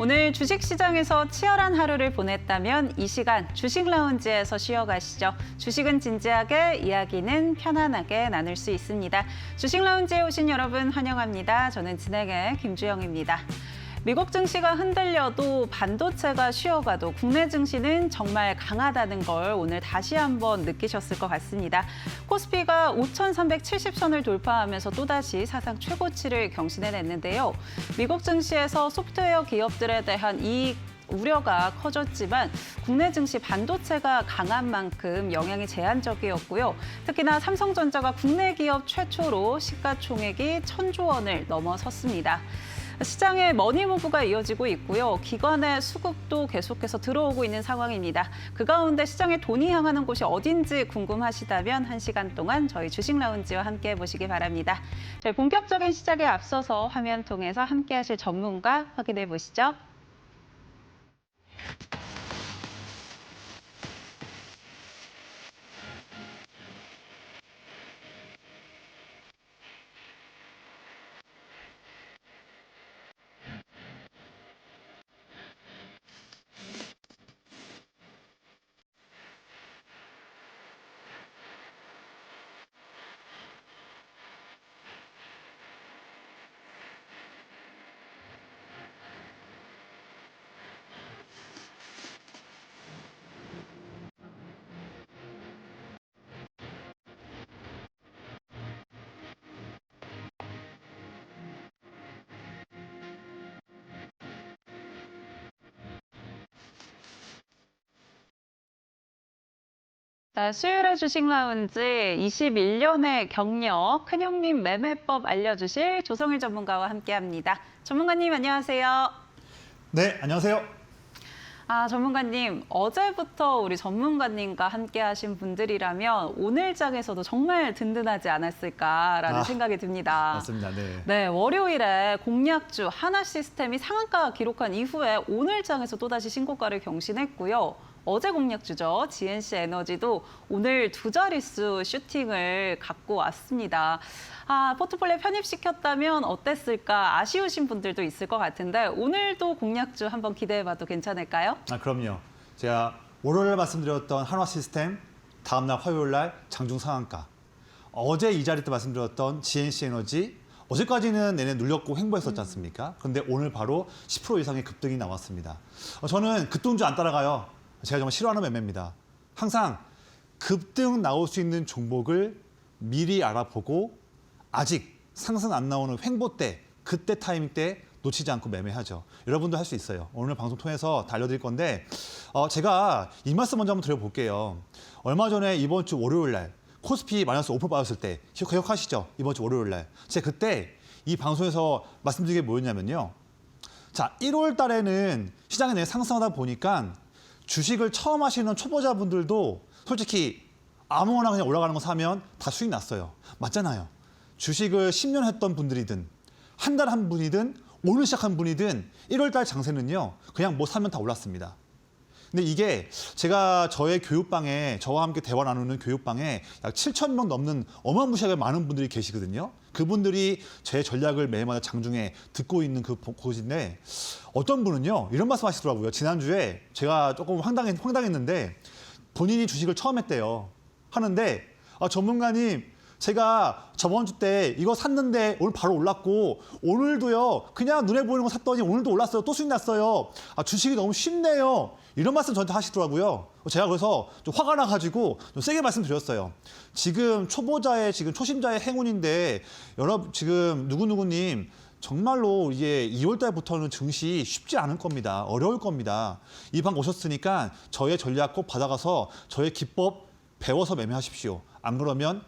오늘 주식시장에서 치열한 하루를 보냈다면 이 시간 주식 라운지에서 쉬어가시죠. 주식은 진지하게, 이야기는 편안하게 나눌 수 있습니다. 주식 라운지에 오신 여러분 환영합니다. 저는 진행의 김주영입니다. 미국 증시가 흔들려도 반도체가 쉬어가도 국내 증시는 정말 강하다는 걸 오늘 다시 한번 느끼셨을 것 같습니다. 코스피가 5,370선을 돌파하면서 또다시 사상 최고치를 경신해냈는데요. 미국 증시에서 소프트웨어 기업들에 대한 이익 우려가 커졌지만 국내 증시 반도체가 강한 만큼 영향이 제한적이었고요. 특히나 삼성전자가 국내 기업 최초로 시가총액이 1,000조 원을 넘어섰습니다. 시장에 머니무브가 이어지고 있고요. 기관의 수급도 계속해서 들어오고 있는 상황입니다. 그 가운데 시장에 돈이 향하는 곳이 어딘지 궁금하시다면 1시간 동안 저희 주식 라운지와 함께 해보시기 바랍니다. 저희 본격적인 시작에 앞서서 화면 통해서 함께 하실 전문가 확인해 보시죠. 자, 수요일의 주식 라운지 21년의 경력, 큰형님 매매법 알려주실 조성일 전문가와 함께합니다. 전문가님 안녕하세요. 네, 안녕하세요. 전문가님, 어제부터 우리 전문가님과 함께하신 분들이라면 오늘 장에서도 정말 든든하지 않았을까라는 생각이 듭니다. 맞습니다. 네. 네, 월요일에 공략주 하나시스템이 상한가 기록한 이후에 오늘 장에서 또다시 신고가를 경신했고요. 어제 공략주죠. GNC 에너지도 오늘 두 자릿수 슈팅을 갖고 왔습니다. 포트폴리오에 편입시켰다면 어땠을까 아쉬우신 분들도 있을 것 같은데 오늘도 공략주 한번 기대해봐도 괜찮을까요? 그럼요. 제가 월요일에 말씀드렸던 한화시스템, 다음날 화요일날 장중 상한가. 어제 이 자리 때 말씀드렸던 GNC 에너지, 어제까지는 내내 눌렸고 횡보했었지 않습니까? 그런데 오늘 바로 10% 이상의 급등이 나왔습니다. 저는 급등주 안 따라가요. 제가 정말 싫어하는 매매입니다. 항상 급등 나올 수 있는 종목을 미리 알아보고 아직 상승 안 나오는 횡보 때, 그때 타이밍 때 놓치지 않고 매매하죠. 여러분도 할 수 있어요. 오늘 방송 통해서 다 알려드릴 건데 제가 이 말씀 먼저 한번 드려볼게요. 얼마 전에 이번 주 월요일 날 코스피 마이너스 5% 빠졌을 때 기억하시죠? 이번 주 월요일 날. 제가 그때 이 방송에서 말씀드린 게 뭐였냐면요. 자, 1월 달에는 시장이 내내 상승하다 보니까 주식을 처음 하시는 초보자분들도 솔직히 아무거나 그냥 올라가는 거 사면 다 수익 났어요. 맞잖아요. 주식을 10년 했던 분들이든 한 달 한 분이든 오늘 시작한 분이든 1월 달 장세는요. 그냥 뭐 사면 다 올랐습니다. 근데 이게 제가 저의 교육방에 저와 함께 대화 나누는 교육방에 약 7,000명 넘는 어마무시하게 많은 분들이 계시거든요. 그분들이 제 전략을 매일마다 장중에 듣고 있는 곳인데 어떤 분은요. 이런 말씀 하시더라고요. 지난주에 제가 조금 황당했는데 본인이 주식을 처음 했대요. 하는데 전문가님 제가 저번 주 때 이거 샀는데 오늘 바로 올랐고 오늘도요. 그냥 눈에 보이는 거 샀더니 오늘도 올랐어요. 또 수익 났어요. 주식이 너무 쉽네요. 이런 말씀 저한테 하시더라고요. 제가 그래서 좀 화가 나가지고 좀 세게 말씀드렸어요. 지금 초보자의 초심자의 행운인데 여러분 지금 누구누구님 정말로 이제 2월 달부터는 증시 쉽지 않을 겁니다. 어려울 겁니다. 이 방 오셨으니까 저의 전략 꼭 받아가서 저의 기법 배워서 매매하십시오. 안 그러면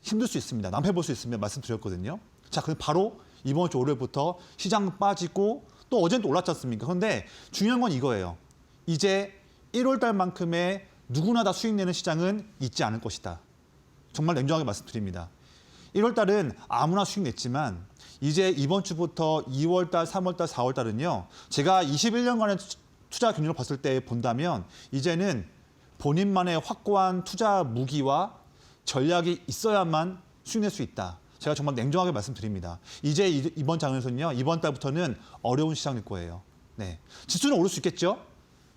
힘들 수 있습니다. 낭패 볼 수 있으면 말씀드렸거든요. 자, 그럼 바로 이번 주 월요일부터 시장 빠지고 또 어제는 또 올랐지 않습니까? 그런데 중요한 건 이거예요. 이제 1월 달만큼의 누구나 다 수익 내는 시장은 있지 않을 것이다. 정말 냉정하게 말씀드립니다. 1월 달은 아무나 수익 냈지만 이제 이번 주부터 2월 달, 3월 달, 4월 달은요. 제가 21년간의 투자 경력을 봤을 때 본다면 이제는 본인만의 확고한 투자 무기와 전략이 있어야만 수익 낼 수 있다. 제가 정말 냉정하게 말씀드립니다. 이제 이번 장에서는요. 이번 달부터는 어려운 시장일 거예요. 네, 지수는 오를 수 있겠죠.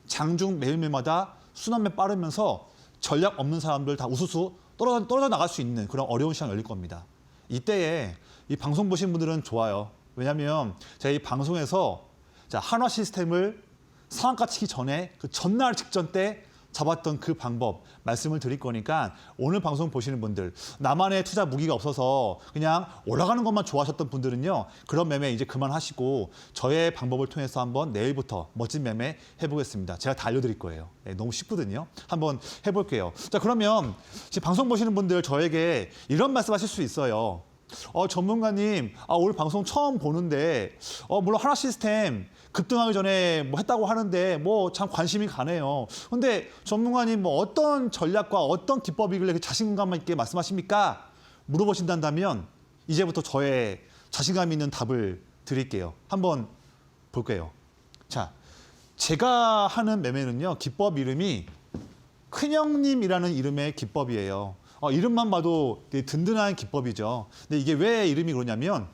장중 매일매일마다 순환매 빠르면서 전략 없는 사람들 다 우수수 떨어져 나갈 수 있는 그런 어려운 시간이 열릴 겁니다. 이때에 이 방송 보신 분들은 좋아요. 왜냐하면 제가 이 방송에서 한화 시스템을 상한가 치기 전에 그 전날 직전 때 잡았던 그 방법 말씀을 드릴 거니까 오늘 방송 보시는 분들 나만의 투자 무기가 없어서 그냥 올라가는 것만 좋아하셨던 분들은요. 그런 매매 이제 그만하시고 저의 방법을 통해서 한번 내일부터 멋진 매매 해보겠습니다. 제가 다 알려드릴 거예요. 네, 너무 쉽거든요. 한번 해볼게요. 자, 그러면 지금 방송 보시는 분들 저에게 이런 말씀하실 수 있어요. 전문가님, 오늘 방송 처음 보는데, 물론 하나 시스템 급등하기 전에 뭐 했다고 하는데, 뭐 참 관심이 가네요. 근데 전문가님, 뭐 어떤 전략과 어떤 기법이길래 자신감 있게 말씀하십니까? 물어보신다면, 이제부터 저의 자신감 있는 답을 드릴게요. 한번 볼게요. 자, 제가 하는 매매는요, 기법 이름이 큰형님이라는 이름의 기법이에요. 이름만 봐도 되게 든든한 기법이죠. 근데 이게 왜 이름이 그러냐면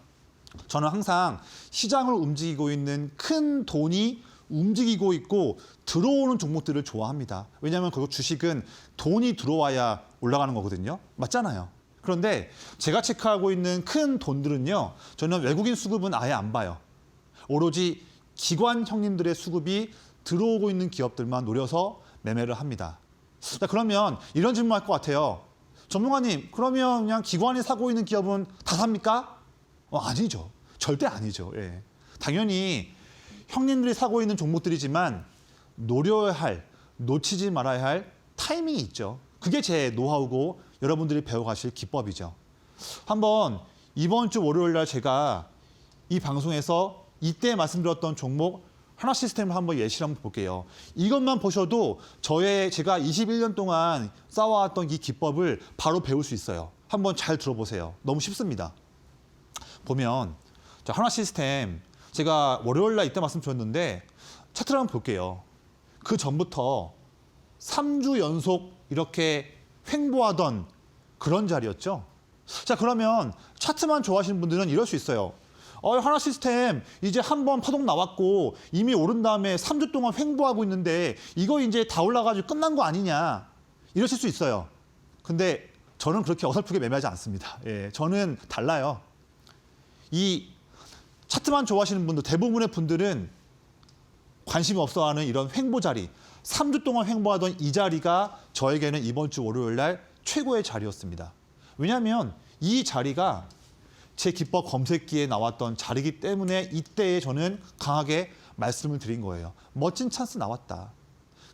저는 항상 시장을 움직이고 있는 큰 돈이 움직이고 있고 들어오는 종목들을 좋아합니다. 왜냐하면 그 주식은 돈이 들어와야 올라가는 거거든요. 맞잖아요. 그런데 제가 체크하고 있는 큰 돈들은요. 저는 외국인 수급은 아예 안 봐요. 오로지 기관 형님들의 수급이 들어오고 있는 기업들만 노려서 매매를 합니다. 자, 그러면 이런 질문할 것 같아요. 전문가님, 그러면 그냥 기관이 사고 있는 기업은 다 삽니까? 아니죠. 절대 아니죠. 예. 당연히 형님들이 사고 있는 종목들이지만 노려야 할, 놓치지 말아야 할 타이밍이 있죠. 그게 제 노하우고 여러분들이 배워가실 기법이죠. 한번 이번 주 월요일 날 제가 이 방송에서 이때 말씀드렸던 종목 하나 시스템을 한번 예시를 한번 볼게요. 이것만 보셔도 제가 21년 동안 쌓아왔던 이 기법을 바로 배울 수 있어요. 한번 잘 들어보세요. 너무 쉽습니다. 보면 하나 시스템 제가 월요일 날 이때 말씀드렸는데 차트를 한번 볼게요. 그 전부터 3주 연속 이렇게 횡보하던 그런 자리였죠. 자, 그러면 차트만 좋아하시는 분들은 이럴 수 있어요. 하나 시스템 이제 한번 파동 나왔고 이미 오른 다음에 3주 동안 횡보하고 있는데 이거 이제 다 올라가지고 끝난 거 아니냐 이러실 수 있어요. 근데 저는 그렇게 어설프게 매매하지 않습니다. 예, 저는 달라요. 이 차트만 좋아하시는 분들 대부분의 분들은 관심이 없어하는 이런 횡보 자리 3주 동안 횡보하던 이 자리가 저에게는 이번 주 월요일 날 최고의 자리였습니다. 왜냐하면 이 자리가 제 기법 검색기에 나왔던 자리이기 때문에 이때에 저는 강하게 말씀을 드린 거예요. 멋진 찬스 나왔다.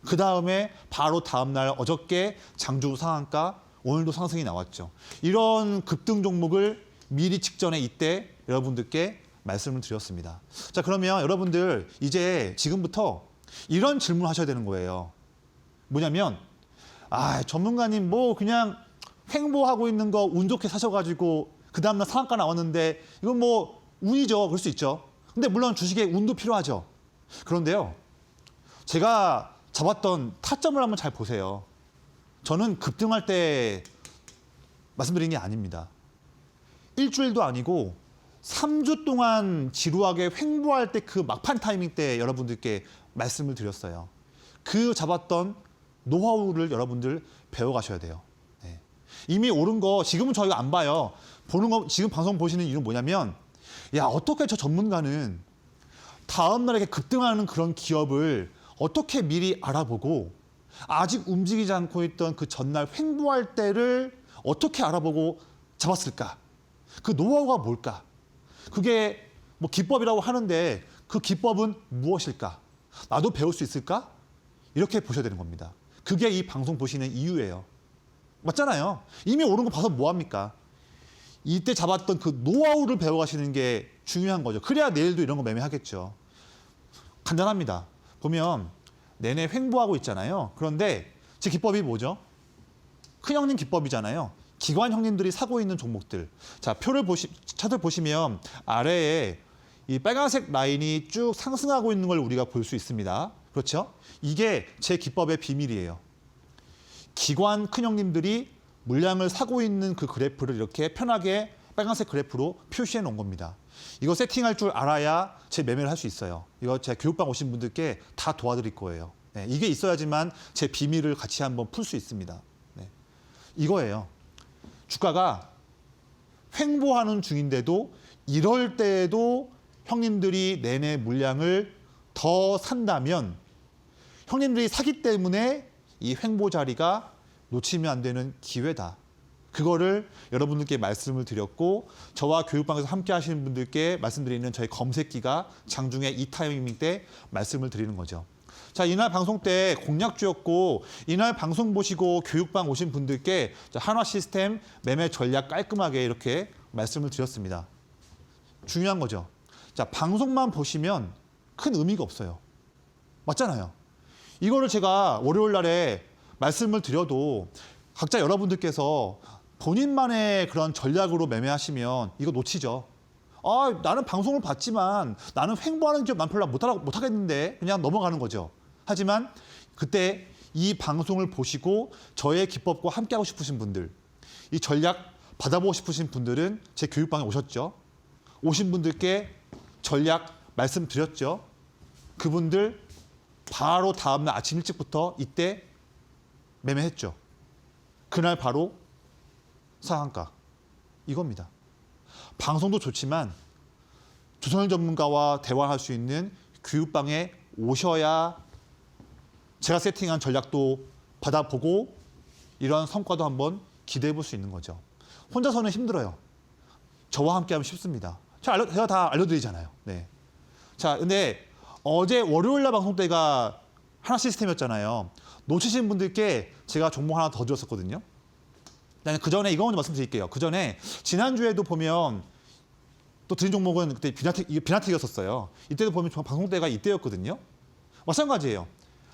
그 다음에 바로 다음날 어저께 장중 상한가, 오늘도 상승이 나왔죠. 이런 급등 종목을 미리 직전에 이때 여러분들께 말씀을 드렸습니다. 자, 그러면 여러분들 이제 지금부터 이런 질문을 하셔야 되는 거예요. 뭐냐면 전문가님 뭐 그냥 횡보하고 있는 거 운 좋게 사셔가지고 그 다음날 상한가 나왔는데 이건 뭐 운이죠. 그럴 수 있죠. 근데 물론 주식에 운도 필요하죠. 그런데요. 제가 잡았던 타점을 한번 잘 보세요. 저는 급등할 때 말씀드린 게 아닙니다. 일주일도 아니고 3주 동안 지루하게 횡보할 때 그 막판 타이밍 때 여러분들께 말씀을 드렸어요. 그 잡았던 노하우를 여러분들 배워가셔야 돼요. 네. 이미 오른 거 지금은 저희가 안 봐요. 보는 거 지금 방송 보시는 이유는 뭐냐면 어떻게 저 전문가는 다음 날에 급등하는 그런 기업을 어떻게 미리 알아보고 아직 움직이지 않고 있던 그 전날 횡보할 때를 어떻게 알아보고 잡았을까? 그 노하우가 뭘까? 그게 뭐 기법이라고 하는데 그 기법은 무엇일까? 나도 배울 수 있을까? 이렇게 보셔야 되는 겁니다. 그게 이 방송 보시는 이유예요. 맞잖아요. 이미 오른 거 봐서 뭐 합니까? 이때 잡았던 그 노하우를 배워가시는 게 중요한 거죠. 그래야 내일도 이런 거 매매하겠죠. 간단합니다. 보면 내내 횡보하고 있잖아요. 그런데 제 기법이 뭐죠? 큰형님 기법이잖아요. 기관 형님들이 사고 있는 종목들. 자, 차트 보시면 아래에 이 빨간색 라인이 쭉 상승하고 있는 걸 우리가 볼 수 있습니다. 그렇죠? 이게 제 기법의 비밀이에요. 기관 큰형님들이 물량을 사고 있는 그 그래프를 이렇게 편하게 빨간색 그래프로 표시해 놓은 겁니다. 이거 세팅할 줄 알아야 제 매매를 할 수 있어요. 이거 제가 교육방 오신 분들께 다 도와드릴 거예요. 네, 이게 있어야지만 제 비밀을 같이 한번 풀 수 있습니다. 네, 이거예요. 주가가 횡보하는 중인데도 이럴 때에도 형님들이 내내 물량을 더 산다면 형님들이 사기 때문에 이 횡보 자리가 놓치면 안 되는 기회다. 그거를 여러분들께 말씀을 드렸고 저와 교육방에서 함께 하시는 분들께 말씀드리는 저희 검색기가 장중에 이 타이밍 때 말씀을 드리는 거죠. 자, 이날 방송 때 공략주였고 이날 방송 보시고 교육방 오신 분들께 한화 시스템 매매 전략 깔끔하게 이렇게 말씀을 드렸습니다. 중요한 거죠. 자, 방송만 보시면 큰 의미가 없어요. 맞잖아요. 이거를 제가 월요일 날에 말씀을 드려도 각자 여러분들께서 본인만의 그런 전략으로 매매하시면 이거 놓치죠. 아, 나는 방송을 봤지만 나는 횡보하는 기업 난 별로 못하겠는데 그냥 넘어가는 거죠. 하지만 그때 이 방송을 보시고 저의 기법과 함께하고 싶으신 분들, 이 전략 받아보고 싶으신 분들은 제 교육방에 오셨죠. 오신 분들께 전략 말씀드렸죠. 그분들 바로 다음날 아침 일찍부터 이때 매매했죠. 그날 바로 상한가. 이겁니다. 방송도 좋지만 조선일 전문가와 대화할 수 있는 교육방에 오셔야 제가 세팅한 전략도 받아보고 이런 성과도 한번 기대해 볼 수 있는 거죠. 혼자서는 힘들어요. 저와 함께 하면 쉽습니다. 제가 다 알려드리잖아요. 네. 자, 근데 어제 월요일날 방송 때가 하나 시스템이었잖아요. 놓치신 분들께 제가 종목 하나 더 줬었거든요. 그 전에 이거 먼저 말씀드릴게요. 그 전에 지난주에도 보면 또 드린 종목은 그때 비나텍이었었어요. 이때도 보면 방송 때가 이때였거든요. 마찬가지예요.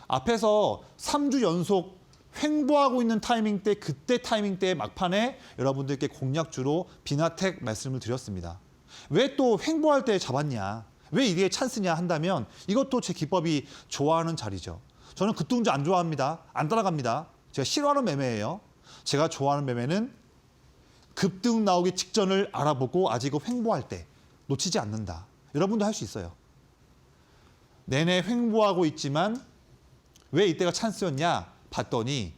앞에서 3주 연속 횡보하고 있는 타이밍 때 그때 타이밍 때 막판에 여러분들께 공략주로 비나텍 말씀을 드렸습니다. 왜 또 횡보할 때 잡았냐? 왜 이게 찬스냐 한다면 이것도 제 기법이 좋아하는 자리죠. 저는 급등주 안 좋아합니다. 안 따라갑니다. 제가 싫어하는 매매예요. 제가 좋아하는 매매는 급등 나오기 직전을 알아보고 아직 횡보할 때 놓치지 않는다. 여러분도 할 수 있어요. 내내 횡보하고 있지만 왜 이때가 찬스였냐 봤더니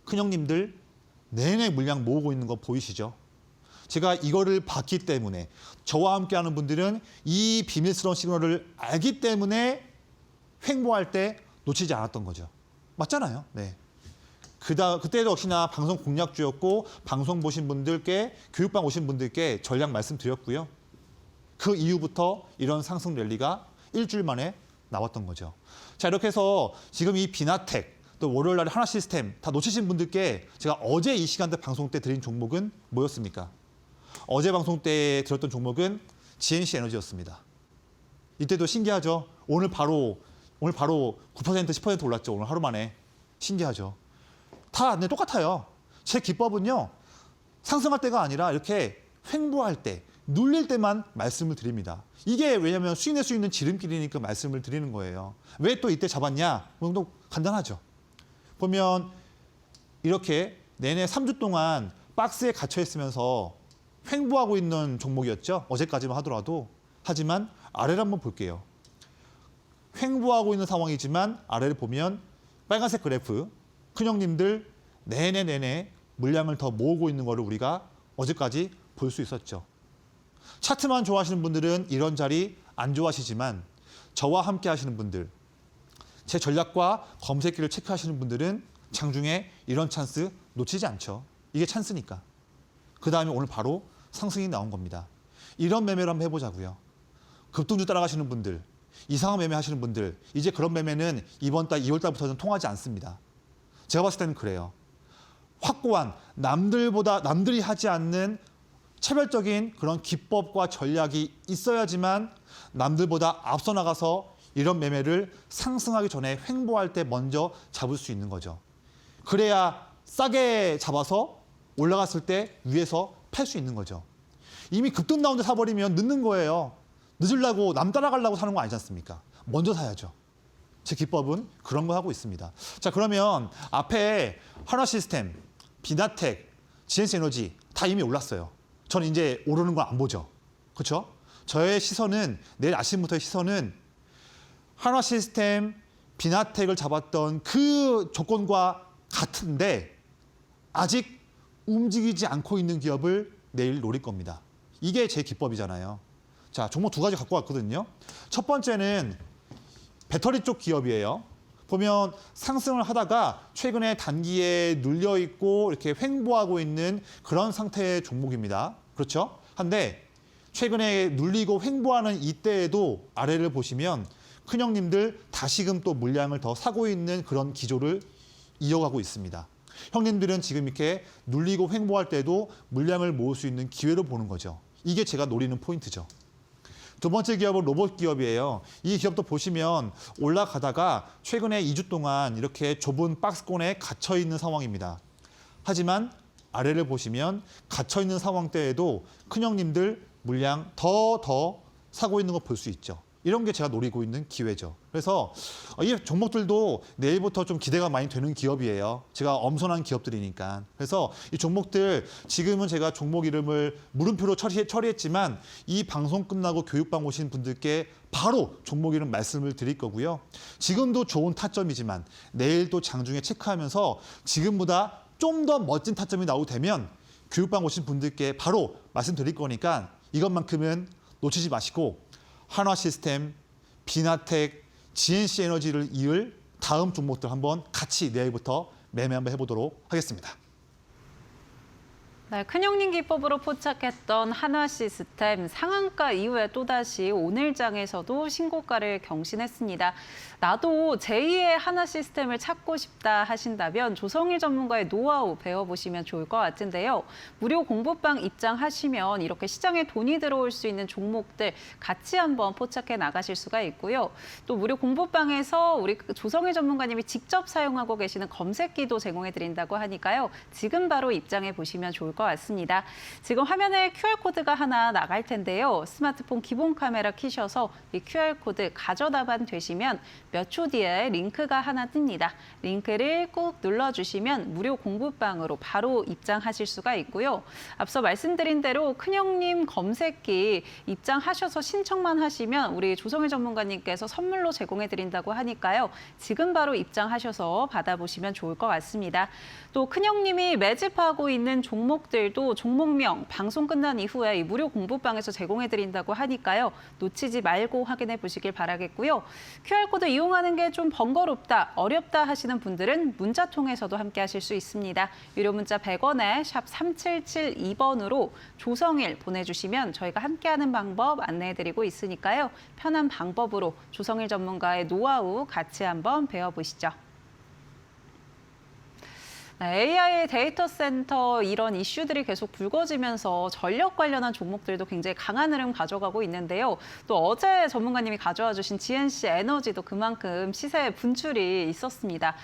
큰형님들 내내 물량 모으고 있는 거 보이시죠? 제가 이거를 봤기 때문에 저와 함께하는 분들은 이 비밀스러운 시그널을 알기 때문에 횡보할 때 놓치지 않았던 거죠. 맞잖아요. 네. 그때도 역시나 방송 공략주였고 방송 보신 분들께 교육방 오신 분들께 전략 말씀드렸고요. 그 이후부터 이런 상승 랠리가 일주일 만에 나왔던 거죠. 자, 이렇게 해서 지금 이 비나텍 또 월요일 날에 하나 시스템 다 놓치신 분들께 제가 어제 이 시간대 방송 때 드린 종목은 뭐였습니까? 어제 방송 때 드렸던 종목은 GNC 에너지였습니다. 이때도 신기하죠? 오늘 바로 9% 10% 올랐죠. 오늘 하루 만에. 신기하죠? 다 똑같아요. 제 기법은요. 상승할 때가 아니라 이렇게 횡보할 때, 눌릴 때만 말씀을 드립니다. 이게 왜냐하면 수익낼 수 있는 지름길이니까 말씀을 드리는 거예요. 왜 또 이때 잡았냐? 또 간단하죠. 보면 이렇게 내내 3주 동안 박스에 갇혀 있으면서 횡보하고 있는 종목이었죠. 어제까지만 하더라도. 하지만 아래를 한번 볼게요. 횡보하고 있는 상황이지만 아래를 보면 빨간색 그래프, 큰형님들 내내 물량을 더 모으고 있는 거를 우리가 어제까지 볼 수 있었죠. 차트만 좋아하시는 분들은 이런 자리 안 좋아하시지만 저와 함께 하시는 분들, 제 전략과 검색기를 체크하시는 분들은 장중에 이런 찬스 놓치지 않죠. 이게 찬스니까. 그 다음에 오늘 바로 상승이 나온 겁니다. 이런 매매를 한번 해보자고요. 급등주 따라가시는 분들, 이상한 매매 하시는 분들, 이제 그런 매매는 이번 달 2월 달부터는 통하지 않습니다. 제가 봤을 때는 그래요. 확고한 남들이 하지 않는 차별적인 그런 기법과 전략이 있어야지만 남들보다 앞서 나가서 이런 매매를 상승하기 전에 횡보할 때 먼저 잡을 수 있는 거죠. 그래야 싸게 잡아서 올라갔을 때 위에서 팔 수 있는 거죠. 이미 급등 나온 데 사버리면 늦는 거예요. 늦으려고 남 따라가려고 사는 거 아니지 않습니까? 먼저 사야죠. 제 기법은 그런 거 하고 있습니다. 자, 그러면 앞에 한화 시스템, 비나텍, GNC 에너지 다 이미 올랐어요. 저는 이제 오르는 걸 안 보죠. 그렇죠? 저의 시선은 내일 아침부터의 시선은 한화 시스템, 비나텍을 잡았던 그 조건과 같은데 아직 움직이지 않고 있는 기업을 내일 노릴 겁니다. 이게 제 기법이잖아요. 자, 종목 두 가지 갖고 왔거든요. 첫 번째는 배터리 쪽 기업이에요. 보면 상승을 하다가 최근에 단기에 눌려 있고 이렇게 횡보하고 있는 그런 상태의 종목입니다. 그렇죠? 한데 최근에 눌리고 횡보하는 이때에도 아래를 보시면 큰형님들 다시금 또 물량을 더 사고 있는 그런 기조를 이어가고 있습니다. 형님들은 지금 이렇게 눌리고 횡보할 때도 물량을 모을 수 있는 기회로 보는 거죠. 이게 제가 노리는 포인트죠. 두 번째 기업은 로봇 기업이에요. 이 기업도 보시면 올라가다가 최근에 2주 동안 이렇게 좁은 박스권에 갇혀 있는 상황입니다. 하지만 아래를 보시면 갇혀 있는 상황 때에도 큰형님들 물량 더 사고 있는 거 볼 수 있죠. 이런 게 제가 노리고 있는 기회죠. 그래서 이 종목들도 내일부터 좀 기대가 많이 되는 기업이에요. 제가 엄선한 기업들이니까. 그래서 이 종목들 지금은 제가 종목 이름을 물음표로 처리했지만 이 방송 끝나고 교육방 오신 분들께 바로 종목 이름 말씀을 드릴 거고요. 지금도 좋은 타점이지만 내일 또 장중에 체크하면서 지금보다 좀 더 멋진 타점이 나오게 되면 교육방 오신 분들께 바로 말씀드릴 거니까 이것만큼은 놓치지 마시고 한화 시스템, 비나텍, GNC 에너지를 이을 다음 종목들 한번 같이 내일부터 매매 한번 해보도록 하겠습니다. 네, 큰형님 기법으로 포착했던 한화 시스템 상한가 이후에 또다시 오늘 장에서도 신고가를 경신했습니다. 나도 제2의 한화 시스템을 찾고 싶다 하신다면 조성일 전문가의 노하우 배워보시면 좋을 것 같은데요. 무료 공부방 입장하시면 이렇게 시장에 돈이 들어올 수 있는 종목들 같이 한번 포착해 나가실 수가 있고요. 또 무료 공부방에서 우리 조성일 전문가님이 직접 사용하고 계시는 검색기도 제공해드린다고 하니까요. 지금 바로 입장해 보시면 좋을 것 같습니다. 지금 화면에 QR코드가 하나 나갈 텐데요. 스마트폰 기본 카메라 키셔서 이 QR코드 가져다만 되시면 몇 초 뒤에 링크가 하나 뜹니다. 링크를 꾹 눌러주시면 무료 공부방으로 바로 입장하실 수가 있고요. 앞서 말씀드린 대로 큰형님 검색기 입장하셔서 신청만 하시면 우리 조성일 전문가님께서 선물로 제공해드린다고 하니까요. 지금 바로 입장하셔서 받아보시면 좋을 것 같습니다. 또 큰형님이 매집하고 있는 종목들도 종목명 방송 끝난 이후에 이 무료 공부방에서 제공해드린다고 하니까요. 놓치지 말고 확인해 보시길 바라겠고요. QR코드 이용하는 게 좀 번거롭다, 어렵다 하시는 분들은 문자 통해서도 함께 하실 수 있습니다. 유료 문자 100원에 샵 3772번으로 조성일 보내주시면 저희가 함께하는 방법 안내해드리고 있으니까요. 편한 방법으로 조성일 전문가의 노하우 같이 한번 배워보시죠. AI 데이터 센터 이런 이슈들이 계속 불거지면서 전력 관련한 종목들도 굉장히 강한 흐름 가져가고 있는데요. 또 어제 전문가님이 가져와 주신 GNC 에너지도 그만큼 시세 분출이 있었습니다.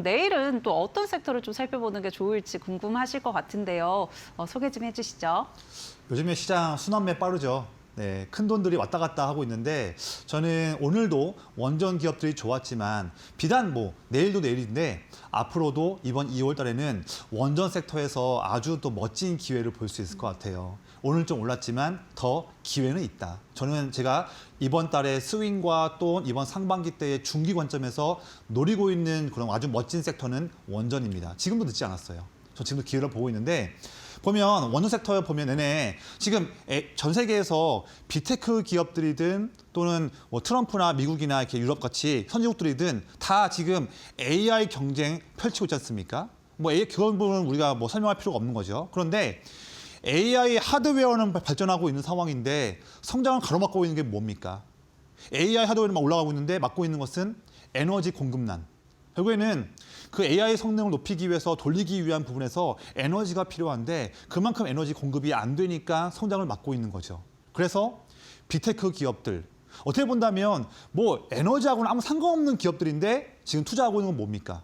내일은 또 어떤 섹터를 좀 살펴보는 게 좋을지 궁금하실 것 같은데요. 소개 좀 해주시죠. 요즘에 시장 순환매 빠르죠. 네, 큰 돈들이 왔다 갔다 하고 있는데 저는 오늘도 원전 기업들이 좋았지만 비단 내일도 내일인데 앞으로도 이번 2월 달에는 원전 섹터에서 아주 또 멋진 기회를 볼 수 있을 것 같아요. 오늘 좀 올랐지만 더 기회는 있다. 저는 제가 이번 달에 스윙과 또 이번 상반기 때의 중기 관점에서 노리고 있는 그런 아주 멋진 섹터는 원전입니다. 지금도 늦지 않았어요. 저 지금도 기회를 보고 있는데 보면 원전 섹터에 보면 내내 지금 전 세계에서 빅테크 기업들이든 또는 트럼프나 미국이나 이렇게 유럽 같이 선진국들이든 다 지금 AI 경쟁 펼치고 있지 않습니까? 그런 부분은 우리가 설명할 필요가 없는 거죠. 그런데 AI 하드웨어는 발전하고 있는 상황인데 성장을 가로막고 있는 게 뭡니까? AI 하드웨어는 올라가고 있는데 막고 있는 것은 에너지 공급난. 결국에는 그 AI 성능을 높이기 위해서 돌리기 위한 부분에서 에너지가 필요한데 그만큼 에너지 공급이 안 되니까 성장을 막고 있는 거죠. 그래서 빅테크 기업들, 어떻게 본다면 에너지하고는 아무 상관없는 기업들인데 지금 투자하고 있는 건 뭡니까?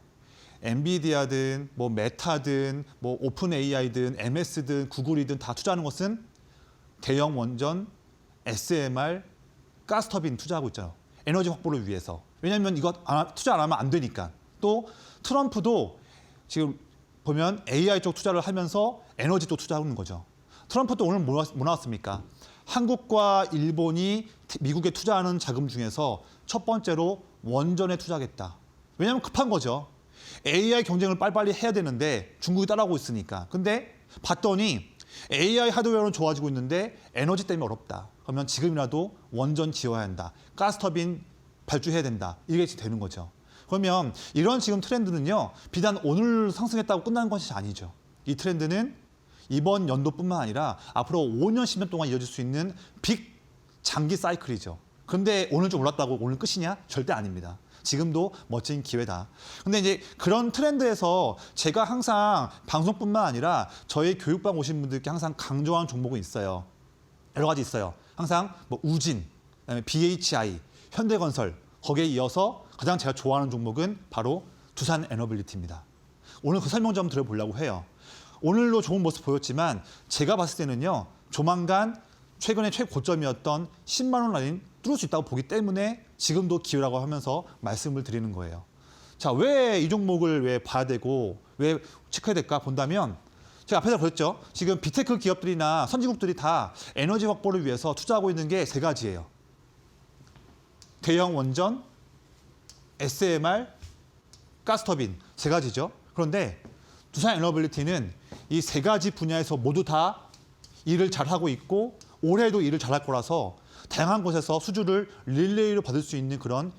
엔비디아든 메타든 오픈 AI든 MS든 구글이든 다 투자하는 것은 대형 원전, SMR, 가스터빈 투자하고 있잖아요. 에너지 확보를 위해서. 왜냐하면 이거 투자 안 하면 안 되니까. 또 트럼프도 지금 보면 AI 쪽 투자를 하면서 에너지 쪽 투자하는 거죠. 트럼프도 오늘 뭐 나왔습니까? 한국과 일본이 미국에 투자하는 자금 중에서 첫 번째로 원전에 투자하겠다. 왜냐하면 급한 거죠. AI 경쟁을 빨리빨리 해야 되는데 중국이 따라오고 있으니까. 근데 봤더니 AI 하드웨어는 좋아지고 있는데 에너지 때문에 어렵다. 그러면 지금이라도 원전 지어야 한다. 가스터빈 발주해야 된다. 이게 되는 거죠. 그러면 이런 지금 트렌드는요. 비단 오늘 상승했다고 끝나는 것이 아니죠. 이 트렌드는 이번 연도뿐만 아니라 앞으로 5년, 10년 동안 이어질 수 있는 빅 장기 사이클이죠. 그런데 오늘 좀 올랐다고 오늘 끝이냐? 절대 아닙니다. 지금도 멋진 기회다. 근데 이제 그런 트렌드에서 제가 항상 방송뿐만 아니라 저희 교육방 오신 분들께 항상 강조하는 종목은 있어요. 여러 가지 있어요. 항상 뭐 우진, 그다음에 BHI, 현대건설 거기에 이어서 가장 제가 좋아하는 종목은 바로 두산 에너빌리티입니다. 오늘 그 설명 좀 드려보려고 해요. 오늘도 좋은 모습 보였지만 제가 봤을 때는요. 조만간 최근에 최고점이었던 10만 원 라인 뚫을 수 있다고 보기 때문에 지금도 기회라고 하면서 말씀을 드리는 거예요. 자, 왜 이 종목을 왜 봐야 되고 왜 체크해야 될까 본다면 제가 앞에서 그랬죠. 지금 빅테크 기업들이나 선진국들이 다 에너지 확보를 위해서 투자하고 있는 게 세 가지예요. 대형 원전, SMR, 가스터빈 세 가지죠. 그런데 두산 에너빌리티는 이 세 가지 분야에서 모두 다 일을 잘하고 있고 올해도 일을 잘할 거라서 다양한 곳에서 수주를 릴레이로 받을 수 있는 그런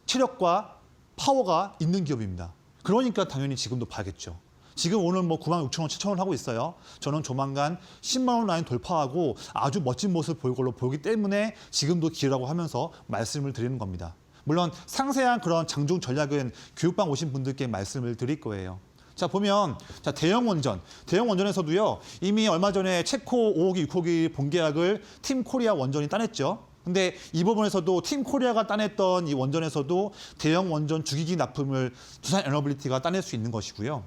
체력과 파워가 있는 기업입니다. 그러니까 당연히 지금도 봐야겠죠. 지금 오늘 뭐 9만 6천 원, 7천 원 하고 있어요. 저는 조만간 10만 원 라인 돌파하고 아주 멋진 모습 보일 걸로 보기 때문에 지금도 기회라고 하면서 말씀을 드리는 겁니다. 물론 상세한 그런 장중 전략은 교육방 오신 분들께 말씀을 드릴 거예요. 자, 보면 자, 대형 원전에서도요. 이미 얼마 전에 체코 5호기, 6호기 본계약을 팀 코리아 원전이 따냈죠. 근데 이 부분에서도 팀 코리아가 따냈던 이 원전에서도 대형 원전 주기기 납품을 두산 에너빌리티가 따낼 수 있는 것이고요.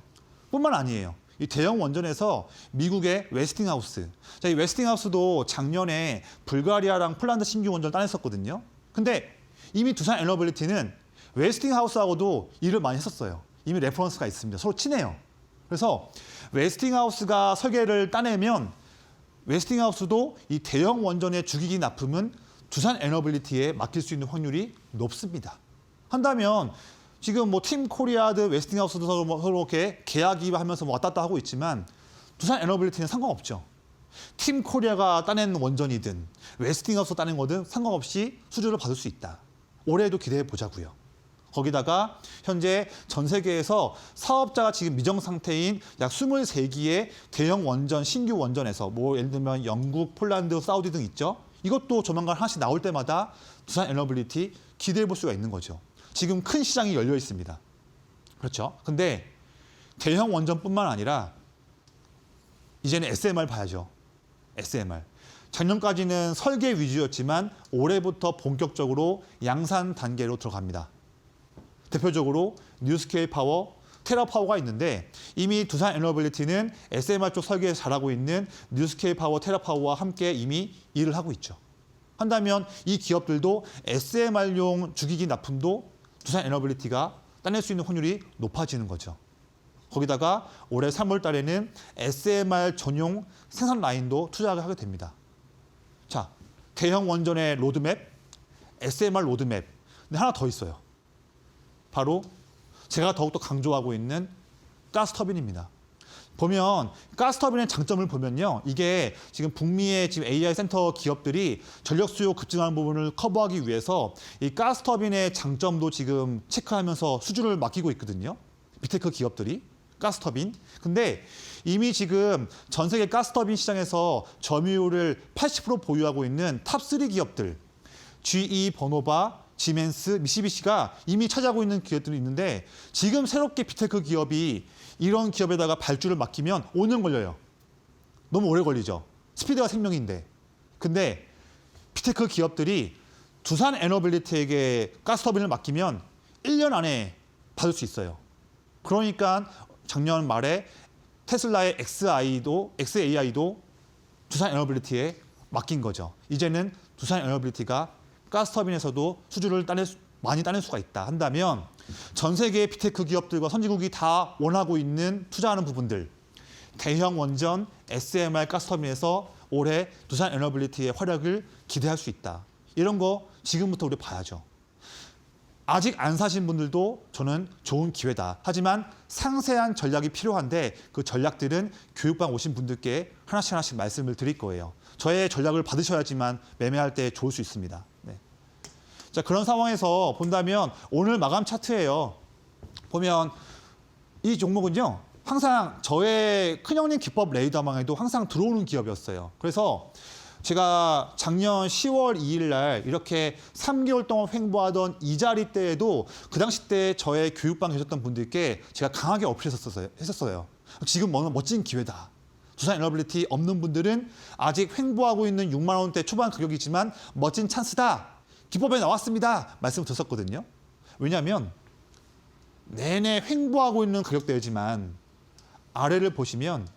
뿐만 아니에요. 이 대형 원전에서 미국의 웨스팅하우스. 자, 이 웨스팅하우스도 작년에 불가리아랑 폴란드 신규 원전을 따냈었거든요. 근데 이미 두산 에너빌리티는 웨스팅하우스하고도 일을 많이 했었어요. 이미 레퍼런스가 있습니다. 서로 친해요. 그래서 웨스팅하우스가 설계를 따내면 웨스팅하우스도 이 대형 원전의 주기기 납품은 두산 에너빌리티에 맡길 수 있는 확률이 높습니다. 한다면 지금 뭐 팀 코리아든 웨스팅하우스도 서로 이렇게 계약이하면서 왔다 갔다 하고 있지만 두산 에너빌리티는 상관없죠. 팀 코리아가 따낸 원전이든 웨스팅하우스 따낸 거든 상관없이 수주를 받을 수 있다. 올해도 기대해 보자고요. 거기다가 현재 전 세계에서 사업자가 지금 미정 상태인 약 23기의 대형 원전, 신규 원전에서 뭐 예를 들면 영국, 폴란드, 사우디 등 있죠. 이것도 조만간 하나씩 나올 때마다 두산 에너빌리티 기대해 볼 수가 있는 거죠. 지금 큰 시장이 열려 있습니다. 그렇죠. 근데 대형 원전뿐만 아니라 이제는 SMR 봐야죠. SMR. 작년까지는 설계 위주였지만 올해부터 본격적으로 양산 단계로 들어갑니다. 대표적으로 뉴스케일 파워, 테라파워가 있는데 이미 두산 에너빌리티는 SMR 쪽 설계 잘하고 있는 뉴스케일 파워, 테라파워와 함께 이미 일을 하고 있죠. 한다면 이 기업들도 SMR용 주기기 납품도 두산 에너빌리티가 따낼 수 있는 확률이 높아지는 거죠. 거기다가 올해 3월 달에는 SMR 전용 생산 라인도 투자를 하게 됩니다. 자, 대형 원전의 로드맵, SMR 로드맵. 근데 하나 더 있어요. 바로 제가 더욱더 강조하고 있는 가스터빈입니다. 보면 가스터빈의 장점을 보면요. 이게 지금 북미의 지금 AI 센터 기업들이 전력 수요 급증하는 부분을 커버하기 위해서 이 가스터빈의 장점도 지금 체크하면서 수주를 맡기고 있거든요. 빅테크 기업들이 가스터빈. 근데 이미 지금 전 세계 가스터빈 시장에서 점유율을 80% 보유하고 있는 탑3 기업들 GE, 버노바, 지멘스, 미쓰비시가 이미 차지하고 있는 기업들이 있는데 지금 새롭게 빅테크 기업이 이런 기업에다가 발주를 맡기면 5년 걸려요. 너무 오래 걸리죠. 스피드가 생명인데. 근데 빅테크 기업들이 두산 에너빌리티에게 가스터빈을 맡기면 1년 안에 받을 수 있어요. 그러니까 작년 말에 테슬라의 XAI도 두산 에너빌리티에 맡긴 거죠. 이제는 두산 에너빌리티가 가스터빈에서도 수주를 많이 따낼 수가 있다 한다면 전 세계의 빅테크 기업들과 선진국이 다 원하고 있는 투자하는 부분들 대형 원전 SMR 가스터빈에서 올해 두산 에너빌리티의 활약을 기대할 수 있다. 이런 거 지금부터 우리 봐야죠. 아직 안 사신 분들도 저는 좋은 기회다. 하지만 상세한 전략이 필요한데 그 전략들은 교육방 오신 분들께 하나씩 말씀을 드릴 거예요. 저의 전략을 받으셔야지만 매매할 때 좋을 수 있습니다. 네. 자, 그런 상황에서 본다면 오늘 마감 차트예요. 보면 이 종목은요. 항상 저의 큰형님 기법 레이더망에도 항상 들어오는 기업이었어요. 그래서 제가 작년 10월 2일 날 이렇게 3개월 동안 횡보하던 이 자리 때에도 그 당시 때 저의 교육방 계셨던 분들께 제가 강하게 어필했었어요. 지금 멋진 기회다. 두산 에너빌리티 없는 분들은 아직 횡보하고 있는 6만 원대 초반 가격이지만 멋진 찬스다. 기법에 나왔습니다. 말씀을 드렸었거든요. 왜냐하면 내내 횡보하고 있는 가격대이지만 아래를 보시면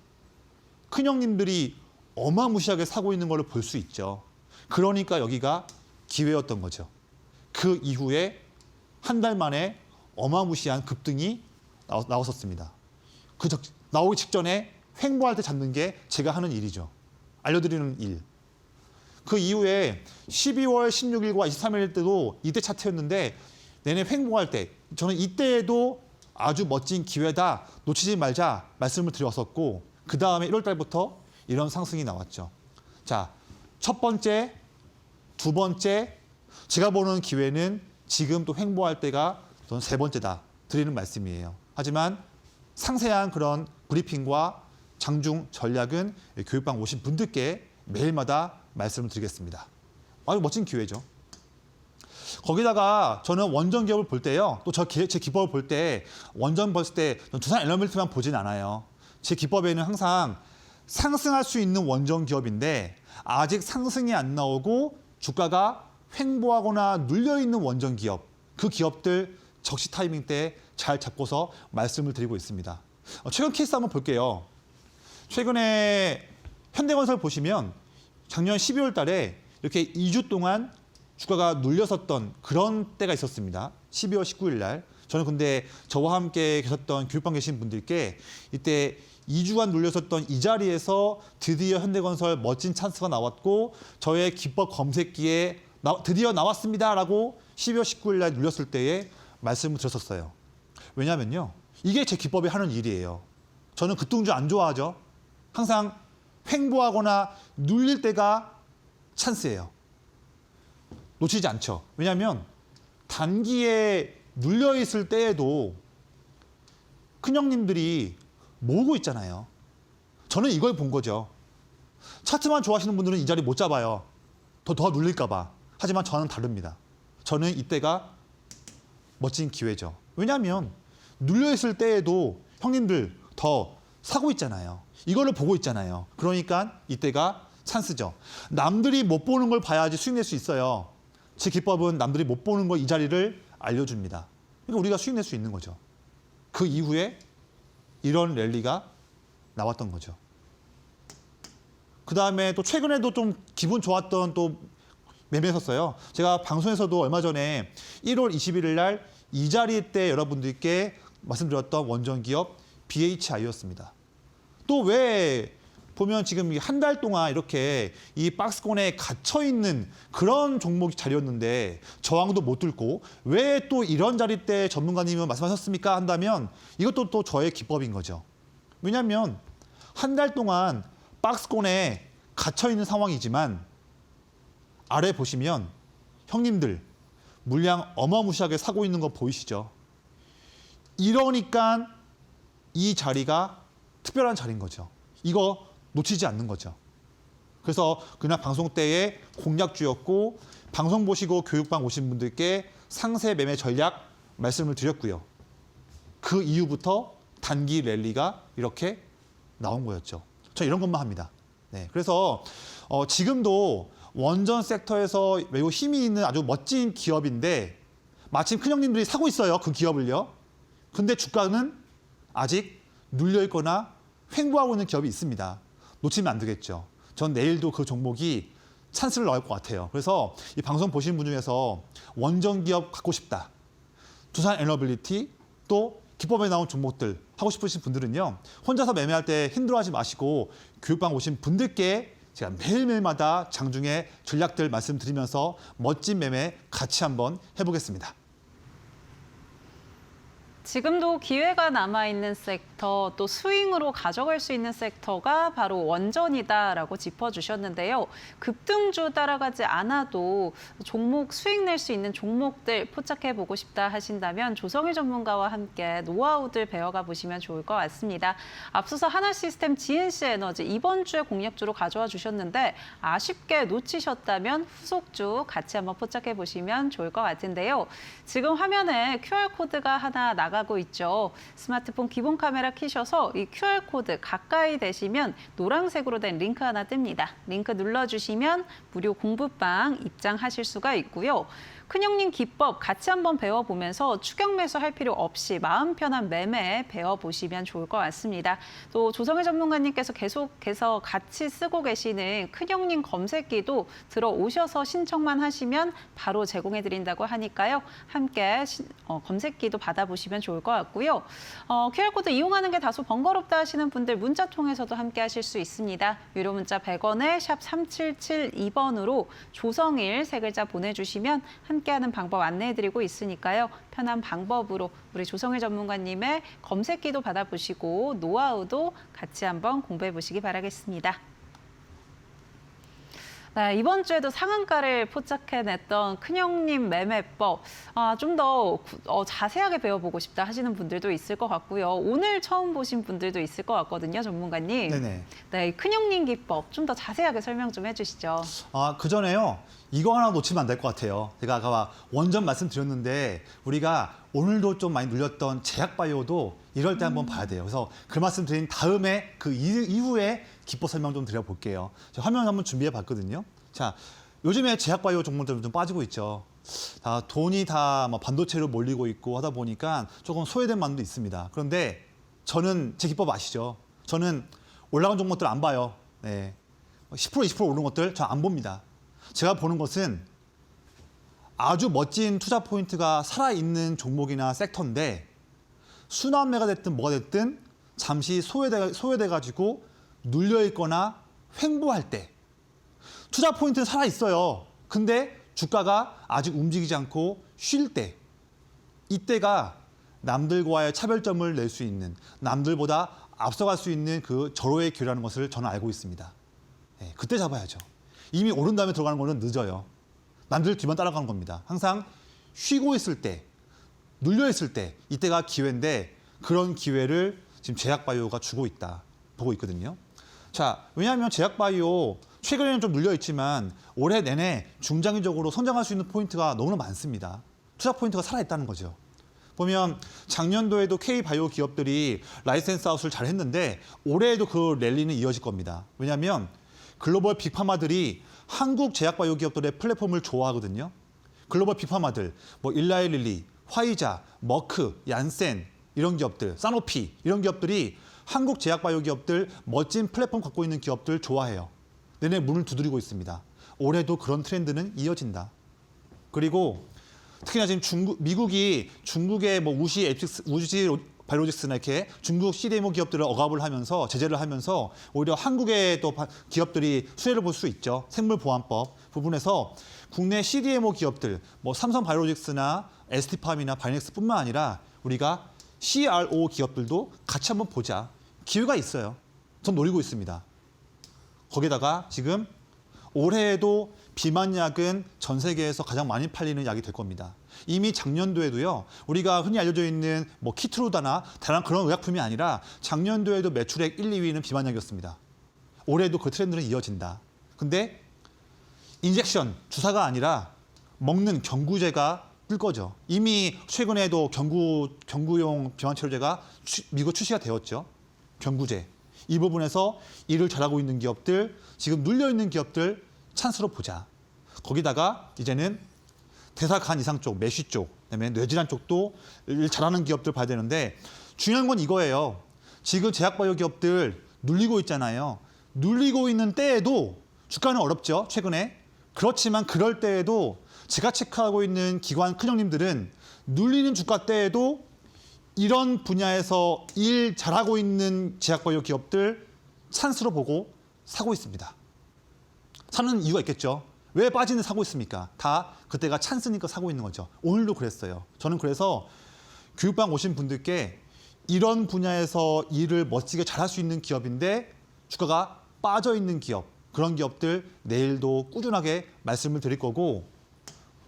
큰형님들이 어마무시하게 사고 있는 걸 볼 수 있죠. 그러니까 여기가 기회였던 거죠. 그 이후에 한 달 만에 어마무시한 급등이 나왔었습니다. 나오기 직전에 횡보할 때 잡는 게 제가 하는 일이죠. 알려드리는 일. 그 이후에 12월 16일과 23일 때도 이때 차트였는데 내내 횡보할 때 저는 이때에도 아주 멋진 기회다. 놓치지 말자 말씀을 드렸었고 그 다음에 1월 달부터 이런 상승이 나왔죠. 자, 첫 번째, 두 번째, 제가 보는 기회는 지금 또 횡보할 때가 저는 세 번째다 드리는 말씀이에요. 하지만 상세한 그런 브리핑과 장중 전략은 교육방 오신 분들께 매일마다 말씀을 드리겠습니다. 아주 멋진 기회죠. 거기다가 저는 원전 기업을 볼 때요. 또 제 기법을 볼 때 원전 봤을 때 두산 에너빌리티만 보진 않아요. 제 기법에는 항상 상승할 수 있는 원전 기업인데 아직 상승이 안 나오고 주가가 횡보하거나 눌려있는 원전 기업, 그 기업들 적시 타이밍 때 잘 잡고서 말씀을 드리고 있습니다. 최근 케이스 한번 볼게요. 최근에 현대건설 보시면 작년 12월 달에 이렇게 2주 동안 주가가 눌렸었던 그런 때가 있었습니다. 12월 19일 날. 저는 근데 저와 함께 계셨던 교육방 계신 분들께 이때 2주간 눌렸었던 이 자리에서 드디어 현대건설 멋진 찬스가 나왔고 저의 기법 검색기에 드디어 나왔습니다라고 12월 19일 날 눌렸을 때에 말씀을 드렸었어요. 왜냐하면요. 이게 제 기법이 하는 일이에요. 저는 급등주 안 좋아하죠. 항상 횡보하거나 눌릴 때가 찬스예요. 놓치지 않죠. 왜냐하면 단기에 눌려있을 때에도 큰형님들이 모으고 있잖아요. 저는 이걸 본 거죠. 차트만 좋아하시는 분들은 이 자리 못 잡아요. 더 눌릴까 봐. 하지만 저는 다릅니다. 저는 이때가 멋진 기회죠. 왜냐하면 눌려있을 때에도 형님들 더 사고 있잖아요. 이거를 보고 있잖아요. 그러니까 이때가 찬스죠. 남들이 못 보는 걸 봐야지 수익 낼 수 있어요. 제 기법은 남들이 못 보는 거 이 자리를 알려줍니다. 그러니까 우리가 수익 낼 수 있는 거죠. 그 이후에 이런 랠리가 나왔던 거죠. 그 다음에 또 최근에도 좀 기분 좋았던 또 매매했었어요. 제가 방송에서도 얼마 전에 1월 21일 날 이 자리 때 여러분들께 말씀드렸던 원전 기업 BHI였습니다. 또 왜 보면 지금 한 달 동안 이렇게 이 박스권에 갇혀 있는 그런 종목 자리였는데 저항도 못 뚫고 왜 또 이런 자리 때 전문가님은 말씀하셨습니까? 한다면 이것도 또 저의 기법인 거죠. 왜냐하면 한 달 동안 박스권에 갇혀 있는 상황이지만 아래 보시면 형님들 물량 어마무시하게 사고 있는 거 보이시죠? 이러니까 이 자리가 특별한 자리인 거죠. 이거 놓치지 않는 거죠. 그래서 그날 방송 때에 공략주였고 방송 보시고 교육방 오신 분들께 상세 매매 전략 말씀을 드렸고요. 그 이후부터 단기 랠리가 이렇게 나온 거였죠. 저 이런 것만 합니다. 네, 그래서 지금도 원전 섹터에서 매우 힘이 있는 아주 멋진 기업인데 마침 큰형님들이 사고 있어요. 그 기업을요. 근데 주가는 아직 눌려있거나 횡보하고 있는 기업이 있습니다. 놓치면 안 되겠죠. 전 내일도 그 종목이 찬스를 나올 것 같아요. 그래서 이 방송 보신 분 중에서 원전 기업 갖고 싶다. 두산 에너빌리티 또 기법에 나온 종목들 하고 싶으신 분들은요. 혼자서 매매할 때 힘들어하지 마시고 교육방 오신 분들께 제가 매일매일마다 장중에 전략들 말씀드리면서 멋진 매매 같이 한번 해보겠습니다. 지금도 기회가 남아있는 섹터, 또 스윙으로 가져갈 수 있는 섹터가 바로 원전이다라고 짚어주셨는데요. 급등주 따라가지 않아도 종목 수익 낼 수 있는 종목들 포착해보고 싶다 하신다면 조성일 전문가와 함께 노하우들 배워가 보시면 좋을 것 같습니다. 앞서서 하나시스템 GNC에너지 이번 주에 공략주로 가져와 주셨는데 아쉽게 놓치셨다면 후속주 같이 한번 포착해보시면 좋을 것 같은데요. 지금 화면에 QR코드가 하나 나가고 있죠. 스마트폰 기본 카메라 켜셔서 이 QR코드 가까이 대시면 노란색으로 된 링크 하나 뜹니다. 링크 눌러주시면 무료 공부방 입장하실 수가 있고요. 큰형님 기법 같이 한번 배워보면서 추격 매수할 필요 없이 마음 편한 매매 배워보시면 좋을 것 같습니다. 또 조성일 전문가님께서 계속해서 같이 쓰고 계시는 큰형님 검색기도 들어오셔서 신청만 하시면 바로 제공해드린다고 하니까요. 함께 검색기도 받아보시면 좋을 것 같고요. QR코드 이용하는 게 다소 번거롭다 하시는 분들 문자 통해서도 함께 하실 수 있습니다. 유료 문자 100원에 샵 3772번으로 조성일 세 글자 보내주시면 함께하는 방법 안내해드리고 있으니까요. 편한 방법으로 우리 조성일 전문가님의 검색기도 받아보시고 노하우도 같이 한번 공부해보시기 바라겠습니다. 네, 이번 주에도 상한가를 포착해냈던 큰형님 매매법 좀 더 자세하게 배워보고 싶다 하시는 분들도 있을 것 같고요. 오늘 처음 보신 분들도 있을 것 같거든요, 전문가님. 네네. 네, 큰형님 기법 좀 더 자세하게 설명 좀 해주시죠. 그 전에요. 이거 하나 놓치면 안 될 것 같아요. 제가 아까 원전 말씀드렸는데 우리가 오늘도 좀 많이 눌렸던 제약바이오도 이럴 때 한번 봐야 돼요. 그래서 그 말씀 드린 다음에 그 이후에 기법 설명 좀 드려볼게요. 화면 한번 준비해 봤거든요. 자, 요즘에 제약바이오 종목들은 좀 빠지고 있죠. 돈이 다 반도체로 몰리고 있고 하다 보니까 조금 소외된 면도 있습니다. 그런데 저는 제 기법 아시죠? 저는 올라간 종목들 안 봐요. 네. 10% 20% 오른 것들 저 안 봅니다. 제가 보는 것은 아주 멋진 투자 포인트가 살아있는 종목이나 섹터인데 순환매가 됐든 뭐가 됐든 잠시 소외돼가지고 눌려있거나 횡보할 때 투자 포인트는 살아있어요. 근데 주가가 아직 움직이지 않고 쉴 때 이때가 남들과의 차별점을 낼 수 있는 남들보다 앞서갈 수 있는 그 절호의 기회라는 것을 저는 알고 있습니다. 네, 그때 잡아야죠. 이미 오른 다음에 들어가는 거는 늦어요. 남들 뒤만 따라가는 겁니다. 항상 쉬고 있을 때, 눌려 있을 때 이때가 기회인데 그런 기회를 지금 제약바이오가 주고 있다, 보고 있거든요. 자, 왜냐하면 제약바이오 최근에는 좀 눌려 있지만 올해 내내 중장기적으로 성장할 수 있는 포인트가 너무나 많습니다. 투자 포인트가 살아있다는 거죠. 보면 작년도에도 K바이오 기업들이 라이센스 아웃을 잘 했는데 올해에도 그 랠리는 이어질 겁니다. 왜냐하면 글로벌 빅파마들이 한국 제약바이오 기업들의 플랫폼을 좋아하거든요. 글로벌 빅파마들, 일라이릴리, 화이자, 머크, 얀센 이런 기업들, 사노피 이런 기업들이 한국 제약바이오 기업들 멋진 플랫폼 갖고 있는 기업들 좋아해요. 내내 문을 두드리고 있습니다. 올해도 그런 트렌드는 이어진다. 그리고 특히나 지금 미국이 중국의 우시 바이오로직스나 이렇게 중국 CDMO 기업들을 억압을 하면서 제재를 하면서 오히려 한국의 또 기업들이 수혜를 볼 수 있죠. 생물보안법 부분에서 국내 CDMO 기업들, 삼성 바이오로직스나 ST팜이나 바이넥스뿐만 아니라 우리가 CRO 기업들도 같이 한번 보자. 기회가 있어요. 전 노리고 있습니다. 거기다가 지금 올해에도 비만약은 전 세계에서 가장 많이 팔리는 약이 될 겁니다. 이미 작년도에도요, 우리가 흔히 알려져 있는 키트루다나 다른 그런 의약품이 아니라 작년도에도 매출액 1, 2위는 비만약이었습니다. 올해도 그 트렌드는 이어진다. 근데 인젝션, 주사가 아니라 먹는 경구제가 뜰 거죠. 이미 최근에도 경구용 비만치료제가 미국 출시가 되었죠. 경구제. 이 부분에서 일을 잘하고 있는 기업들, 지금 눌려있는 기업들 찬스로 보자. 거기다가 이제는 대사간 이상 쪽, 메쉬 쪽, 그다음에 뇌질환 쪽도 일 잘하는 기업들 봐야 되는데 중요한 건 이거예요. 지금 제약바이오 기업들 눌리고 있잖아요. 눌리고 있는 때에도 주가는 어렵죠, 최근에. 그렇지만 그럴 때에도 제가 체크하고 있는 기관 큰형님들은 눌리는 주가 때에도 이런 분야에서 일 잘하고 있는 제약바이오 기업들 찬스로 보고 사고 있습니다. 사는 이유가 있겠죠. 왜 빠지는 사고 있습니까? 다 그때가 찬스니까 사고 있는 거죠. 오늘도 그랬어요. 저는 그래서 교육방 오신 분들께 이런 분야에서 일을 멋지게 잘할 수 있는 기업인데 주가가 빠져 있는 기업, 그런 기업들 내일도 꾸준하게 말씀을 드릴 거고,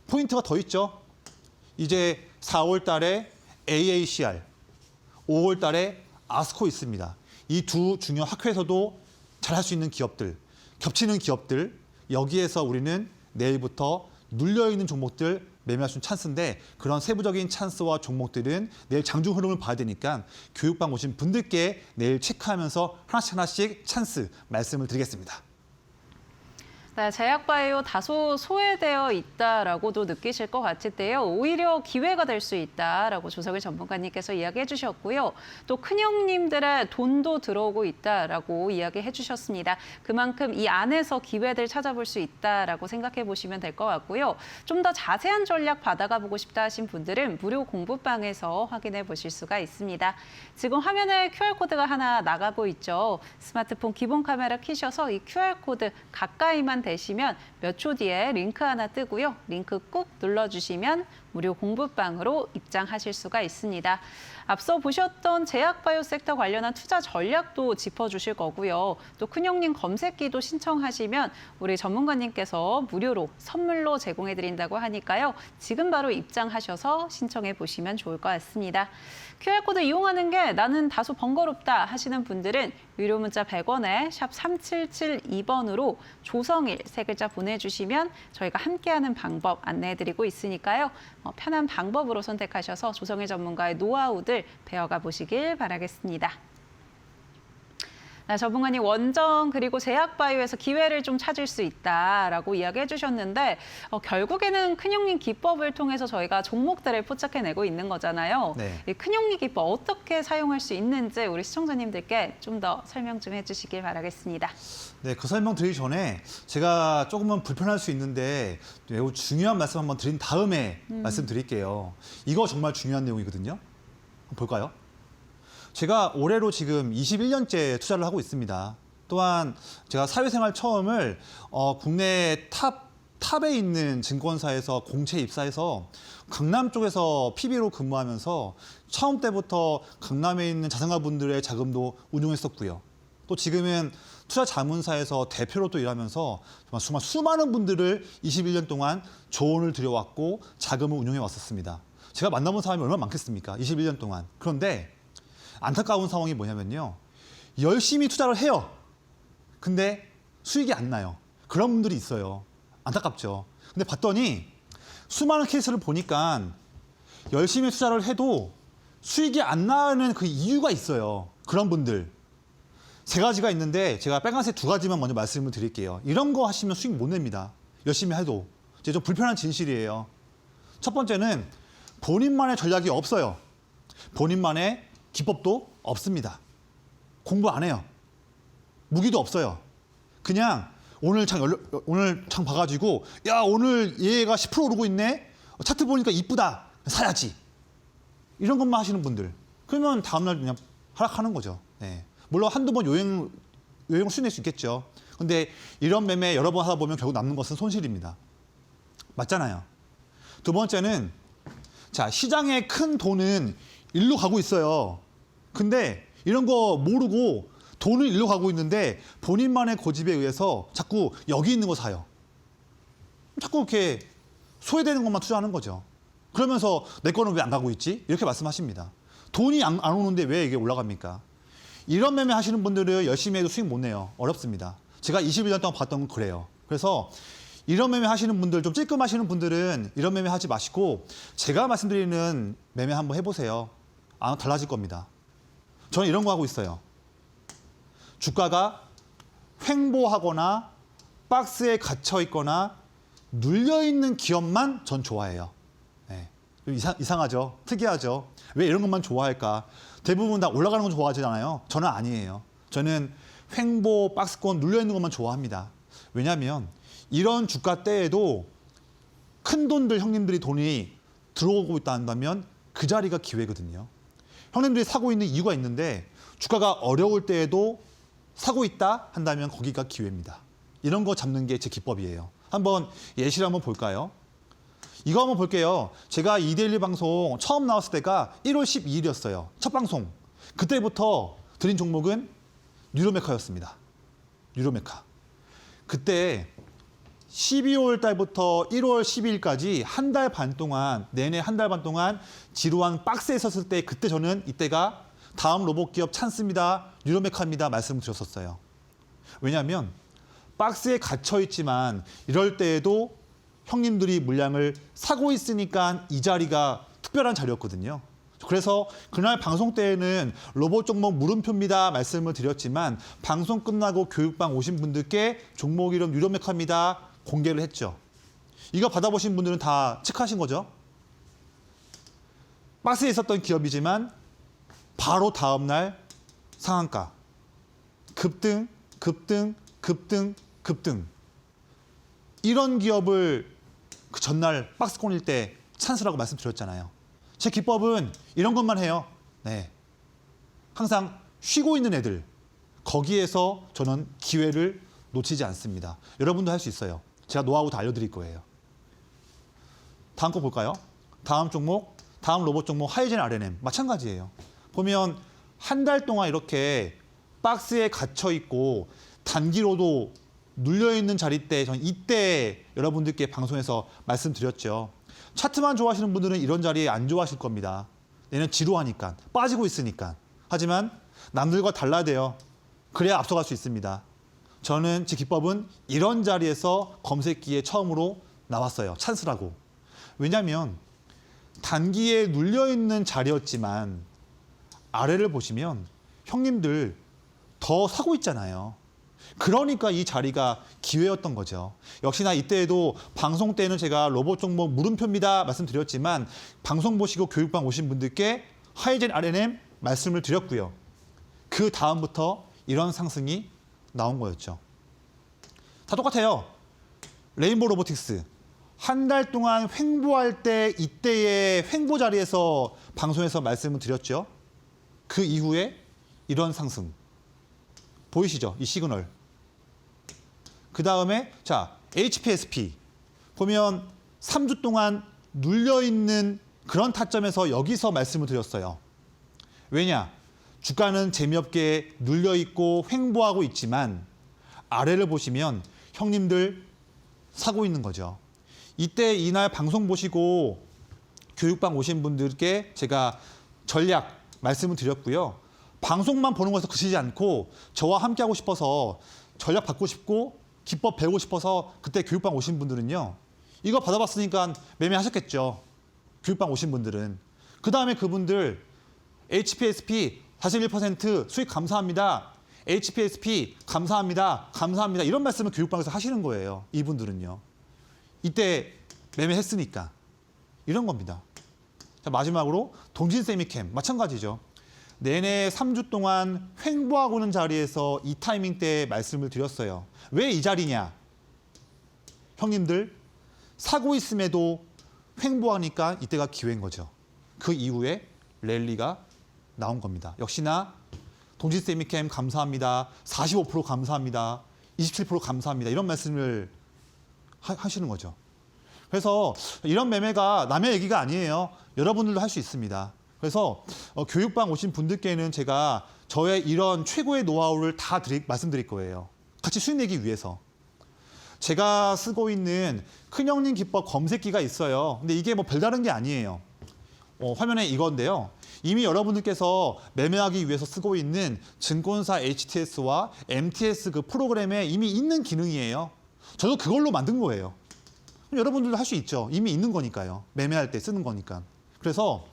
포인트가 더 있죠. 이제 4월 달에 AACR, 5월 달에 아스코 있습니다. 이 두 중요 학회에서도 잘할 수 있는 기업들, 겹치는 기업들, 여기에서 우리는 내일부터 눌려있는 종목들 매매할 수 있는 찬스인데, 그런 세부적인 찬스와 종목들은 내일 장중 흐름을 봐야 되니까 교육방 오신 분들께 내일 체크하면서 하나씩 찬스 말씀을 드리겠습니다. 네, 제약바이오 다소 소외되어 있다라고도 느끼실 것 같은데요. 오히려 기회가 될 수 있다라고 조석일 전문가님께서 이야기해 주셨고요. 또 큰형님들의 돈도 들어오고 있다라고 이야기해 주셨습니다. 그만큼 이 안에서 기회들 찾아볼 수 있다라고 생각해 보시면 될 것 같고요. 좀 더 자세한 전략 받아가 보고 싶다 하신 분들은 무료 공부방에서 확인해 보실 수가 있습니다. 지금 화면에 QR코드가 하나 나가고 있죠. 스마트폰 기본 카메라 켜셔서 이 QR코드 가까이만 되시면 몇 초 뒤에 링크 하나 뜨고요. 링크 꾹 눌러주시면 무료 공부방으로 입장하실 수가 있습니다. 앞서 보셨던 제약바이오 섹터 관련한 투자 전략도 짚어주실 거고요. 또 큰형님 검색기도 신청하시면 우리 전문가님께서 무료로 선물로 제공해드린다고 하니까요. 지금 바로 입장하셔서 신청해 보시면 좋을 것 같습니다. QR코드 이용하는 게 나는 다소 번거롭다 하시는 분들은 유료 문자 100원에 샵 3772번으로 조성일 세 글자 보내주시면 저희가 함께하는 방법 안내해드리고 있으니까요. 편한 방법으로 선택하셔서 조성일 전문가의 노하우들 배워가 보시길 바라겠습니다. 네, 전문가님 원정 그리고 제약바이오에서 기회를 좀 찾을 수 있다라고 이야기해 주셨는데 결국에는 큰형님 기법을 통해서 저희가 종목들을 포착해내고 있는 거잖아요. 네. 이 큰형님 기법 어떻게 사용할 수 있는지 우리 시청자님들께 좀 더 설명 좀 해주시길 바라겠습니다. 네, 그 설명 드리기 전에 제가 조금은 불편할 수 있는데 매우 중요한 말씀 한번 드린 다음에 말씀드릴게요. 이거 정말 중요한 내용이거든요. 한번 볼까요? 제가 올해로 지금 21년째 투자를 하고 있습니다. 또한 제가 사회생활 처음을 국내 탑에 있는 증권사에서 공채 입사해서 강남 쪽에서 PB로 근무하면서 처음 때부터 강남에 있는 자산가분들의 자금도 운용했었고요. 또 지금은 투자자문사에서 대표로 또 일하면서 정말 수많은 분들을 21년 동안 조언을 드려왔고 자금을 운용해 왔었습니다. 제가 만나본 사람이 얼마나 많겠습니까? 21년 동안. 그런데 안타까운 상황이 뭐냐면요. 열심히 투자를 해요. 근데 수익이 안 나요. 그런 분들이 있어요. 안타깝죠. 근데 봤더니 수많은 케이스를 보니까 열심히 투자를 해도 수익이 안 나는 그 이유가 있어요. 그런 분들. 세 가지가 있는데 제가 빨간색 두 가지만 먼저 말씀을 드릴게요. 이런 거 하시면 수익 못 냅니다. 열심히 해도. 이제 좀 불편한 진실이에요. 첫 번째는 본인만의 전략이 없어요. 본인만의 기법도 없습니다. 공부 안 해요. 무기도 없어요. 그냥 오늘 장 봐가지고 야 오늘 얘가 10% 오르고 있네. 차트 보니까 이쁘다. 사야지. 이런 것만 하시는 분들. 그러면 다음날 그냥 하락하는 거죠. 네. 물론 한두 번 요행을 수행할 수 있겠죠. 근데 이런 매매 여러 번 하다 보면 결국 남는 것은 손실입니다. 맞잖아요. 두 번째는 자 시장에 큰 돈은 일로 가고 있어요. 근데 이런 거 모르고 돈을 일로 가고 있는데 본인만의 고집에 의해서 자꾸 여기 있는 거 사요. 자꾸 이렇게 소외되는 것만 투자하는 거죠. 그러면서 내 거는 왜 안 가고 있지? 이렇게 말씀하십니다. 돈이 안 오는데 왜 이게 올라갑니까? 이런 매매 하시는 분들은 열심히 해도 수익 못 내요. 어렵습니다. 제가 21년 동안 봤던 건 그래요. 그래서 이런 매매 하시는 분들, 좀 찔끔하시는 분들은 이런 매매 하지 마시고 제가 말씀드리는 매매 한번 해보세요. 아마 달라질 겁니다. 저는 이런 거 하고 있어요. 주가가 횡보하거나 박스에 갇혀 있거나 눌려있는 기업만 전 좋아해요. 네. 이상하죠? 특이하죠? 왜 이런 것만 좋아할까? 대부분 다 올라가는 건 좋아하잖아요. 저는 아니에요. 저는 횡보, 박스권 눌려있는 것만 좋아합니다. 왜냐하면 이런 주가 때에도 큰 돈들, 형님들이 돈이 들어오고 있다 한다면 그 자리가 기회거든요. 형님들이 사고 있는 이유가 있는데 주가가 어려울 때에도 사고 있다 한다면 거기가 기회입니다. 이런 거 잡는 게 제 기법이에요. 한번 예시를 한번 볼까요? 이거 한번 볼게요. 제가 이데일리 방송 처음 나왔을 때가 1월 12일이었어요. 첫 방송. 그때부터 드린 종목은 뉴로메카였습니다. 뉴로메카. 그때 12월 달부터 1월 12일까지 한 달 반 동안, 내내 한 달 반 동안 지루한 박스에 섰을 때 그때 저는 이때가 다음 로봇 기업 찬스입니다. 뉴로메카입니다. 말씀을 드렸었어요. 왜냐하면 박스에 갇혀 있지만 이럴 때에도 형님들이 물량을 사고 있으니까 이 자리가 특별한 자리였거든요. 그래서 그날 방송 때에는 로봇 종목 물음표입니다 말씀을 드렸지만 방송 끝나고 교육방 오신 분들께 종목 이름 뉴로메카입니다 공개를 했죠. 이거 받아보신 분들은 다 체크하신 거죠. 박스에 있었던 기업이지만 바로 다음날 상한가 급등, 급등, 급등, 급등. 이런 기업을 그 전날 박스권일 때 찬스라고 말씀드렸잖아요. 제 기법은 이런 것만 해요. 네. 항상 쉬고 있는 애들, 거기에서 저는 기회를 놓치지 않습니다. 여러분도 할 수 있어요. 제가 노하우 다 알려드릴 거예요. 다음 거 볼까요? 다음 종목, 다음 로봇 종목 하이젠 RNM 마찬가지예요. 보면 한 달 동안 이렇게 박스에 갇혀 있고 단기로도 눌려있는 자리 때 전 이때 여러분들께 방송에서 말씀드렸죠. 차트만 좋아하시는 분들은 이런 자리에 안 좋아하실 겁니다. 얘는 지루하니까, 빠지고 있으니까. 하지만 남들과 달라야 돼요. 그래야 앞서갈 수 있습니다. 저는 제 기법은 이런 자리에서 검색기에 처음으로 나왔어요. 찬스라고. 왜냐하면 단기에 눌려있는 자리였지만 아래를 보시면 형님들 더 사고 있잖아요. 그러니까 이 자리가 기회였던 거죠. 역시나 이때에도 방송 때는 제가 로봇 종목 물음표입니다 말씀드렸지만 방송 보시고 교육방 오신 분들께 하이젠 RNM 말씀을 드렸고요. 그 다음부터 이런 상승이 나온 거였죠. 다 똑같아요. 레인보우 로보틱스. 한 달 동안 횡보할 때 이때의 횡보 자리에서 방송에서 말씀을 드렸죠. 그 이후에 이런 상승. 보이시죠? 이 시그널. 그 다음에 자 HPSP 보면 3주 동안 눌려있는 그런 타점에서 여기서 말씀을 드렸어요. 왜냐? 주가는 재미없게 눌려있고 횡보하고 있지만 아래를 보시면 형님들 사고 있는 거죠. 이때 이날 방송 보시고 교육방 오신 분들께 제가 전략 말씀을 드렸고요. 방송만 보는 것에서 그치지 않고 저와 함께하고 싶어서 전략 받고 싶고 기법 배우고 싶어서 그때 교육방 오신 분들은요. 이거 받아봤으니까 매매하셨겠죠. 교육방 오신 분들은. 그 다음에 그분들 HPSP 41% 수익 감사합니다. HPSP 감사합니다. 감사합니다. 이런 말씀을 교육방에서 하시는 거예요. 이분들은요. 이때 매매했으니까. 이런 겁니다. 자, 마지막으로 동진세미캠 마찬가지죠. 내내 3주 동안 횡보하고 있는 자리에서 이 타이밍 때 말씀을 드렸어요. 왜 이 자리냐? 형님들 사고 있음에도 횡보하니까 이때가 기회인 거죠. 그 이후에 랠리가 나온 겁니다. 역시나 동진세미캠 감사합니다. 45% 감사합니다. 27% 감사합니다. 이런 말씀을 하시는 거죠. 그래서 이런 매매가 남의 얘기가 아니에요. 여러분들도 할 수 있습니다. 그래서 교육방 오신 분들께는 제가 저의 이런 최고의 노하우를 다 말씀드릴 거예요. 같이 수익 내기 위해서. 제가 쓰고 있는 큰형님 기법 검색기가 있어요. 근데 이게 뭐 별다른 게 아니에요. 화면에 이건데요. 이미 여러분들께서 매매하기 위해서 쓰고 있는 증권사 HTS와 MTS 그 프로그램에 이미 있는 기능이에요. 저도 그걸로 만든 거예요. 여러분들도 할 수 있죠. 이미 있는 거니까요. 매매할 때 쓰는 거니까. 그래서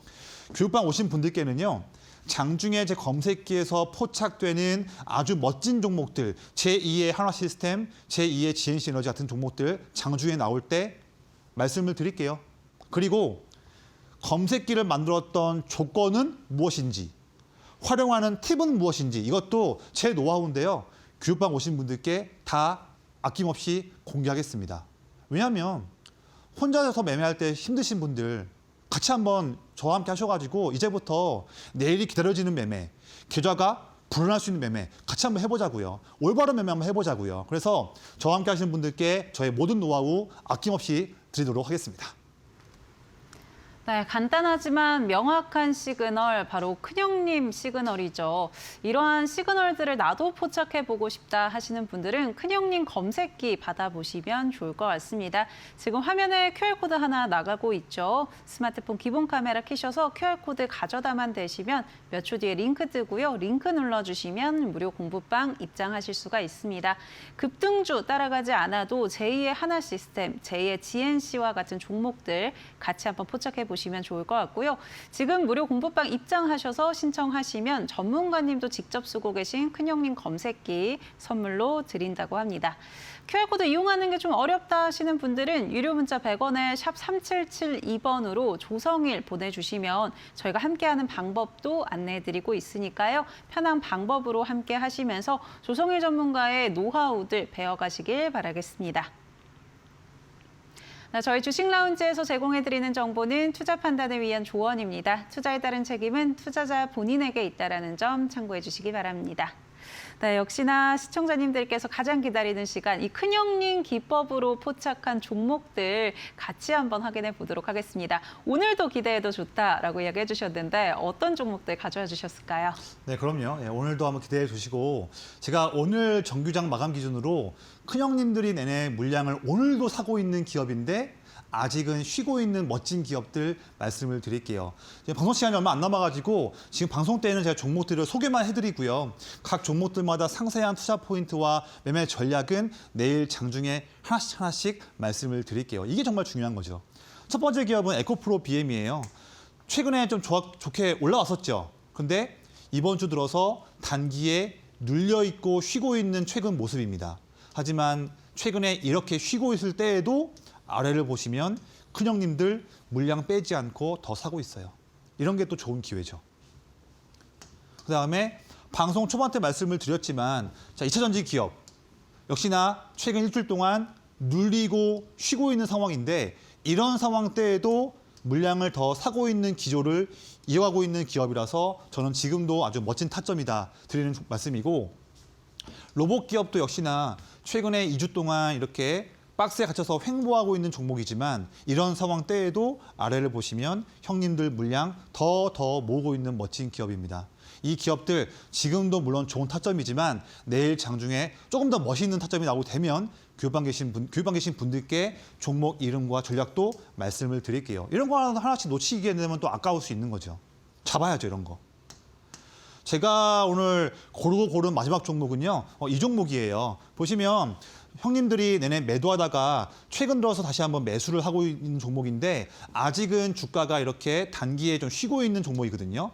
교육방 오신 분들께는요. 장중에 제 검색기에서 포착되는 아주 멋진 종목들, 제2의 한화시스템, 제2의 GNC에너지 같은 종목들 장중에 나올 때 말씀을 드릴게요. 그리고 검색기를 만들었던 조건은 무엇인지, 활용하는 팁은 무엇인지 이것도 제 노하우인데요. 교육방 오신 분들께 다 아낌없이 공개하겠습니다. 왜냐하면 혼자서 매매할 때 힘드신 분들 같이 한번 저와 함께 하셔가지고 이제부터 내일이 기다려지는 매매, 계좌가 불어날 수 있는 매매 같이 한번 해보자고요. 올바른 매매 한번 해보자고요. 그래서 저와 함께 하시는 분들께 저의 모든 노하우 아낌없이 드리도록 하겠습니다. 네, 간단하지만 명확한 시그널, 바로 큰형님 시그널이죠. 이러한 시그널들을 나도 포착해보고 싶다 하시는 분들은 큰형님 검색기 받아보시면 좋을 것 같습니다. 지금 화면에 QR코드 하나 나가고 있죠. 스마트폰 기본 카메라 켜셔서 QR코드 가져다만 대시면 몇 초 뒤에 링크 뜨고요. 링크 눌러주시면 무료 공부방 입장하실 수가 있습니다. 급등주 따라가지 않아도 제2의 하나 시스템, 제2의 GNC와 같은 종목들 같이 한번 포착해보시면 좋을 것 같고요. 지금 무료 공부방 입장하셔서 신청하시면 전문가님도 직접 쓰고 계신 큰형님 검색기 선물로 드린다고 합니다. QR코드 이용하는 게 좀 어렵다 하시는 분들은 유료 문자 100원에 샵 3772번으로 조성일 보내주시면 저희가 함께하는 방법도 안내해드리고 있으니까요. 편한 방법으로 함께 하시면서 조성일 전문가의 노하우들 배워가시길 바라겠습니다. 저희 주식라운지에서 제공해드리는 정보는 투자 판단을 위한 조언입니다. 투자에 따른 책임은 투자자 본인에게 있다는 점 참고해 주시기 바랍니다. 네, 역시나 시청자님들께서 가장 기다리는 시간, 이 큰형님 기법으로 포착한 종목들 같이 한번 확인해 보도록 하겠습니다. 오늘도 기대해도 좋다라고 이야기해 주셨는데 어떤 종목들 가져와 주셨을까요? 네, 그럼요. 예, 오늘도 한번 기대해 주시고 제가 오늘 정규장 마감 기준으로 큰형님들이 내내 물량을 오늘도 사고 있는 기업인데 아직은 쉬고 있는 멋진 기업들 말씀을 드릴게요. 지금 방송 시간이 얼마 안 남아가지고 지금 방송 때에는 제가 종목들을 소개만 해드리고요. 각 종목들마다 상세한 투자 포인트와 매매 전략은 내일 장중에 하나씩 말씀을 드릴게요. 이게 정말 중요한 거죠. 첫 번째 기업은 에코프로 BM이에요. 최근에 좀 좋게 올라왔었죠. 근데 이번 주 들어서 단기에 눌려있고 쉬고 있는 최근 모습입니다. 하지만 최근에 이렇게 쉬고 있을 때에도 아래를 보시면 큰형님들 물량 빼지 않고 더 사고 있어요. 이런 게 또 좋은 기회죠. 그다음에 방송 초반 때 말씀을 드렸지만 자, 2차전지 기업 역시나 최근 일주일 동안 눌리고 쉬고 있는 상황인데 이런 상황 때에도 물량을 더 사고 있는 기조를 이어가고 있는 기업이라서 저는 지금도 아주 멋진 타점이다 드리는 말씀이고 로봇 기업도 역시나 최근에 2주 동안 이렇게 박스에 갇혀서 횡보하고 있는 종목이지만 이런 상황 때에도 아래를 보시면 형님들 물량 더 모으고 있는 멋진 기업입니다. 이 기업들 지금도 물론 좋은 타점이지만 내일 장중에 조금 더 멋있는 타점이 나오게 되면 교육방 계신 분들께 종목 이름과 전략도 말씀을 드릴게요. 이런 거 하나씩 놓치게 되면 또 아까울 수 있는 거죠. 잡아야죠, 이런 거. 제가 오늘 고르고 고른 마지막 종목은요. 이 종목이에요. 보시면 형님들이 내내 매도하다가 최근 들어서 다시 한번 매수를 하고 있는 종목인데 아직은 주가가 이렇게 단기에 좀 쉬고 있는 종목이거든요.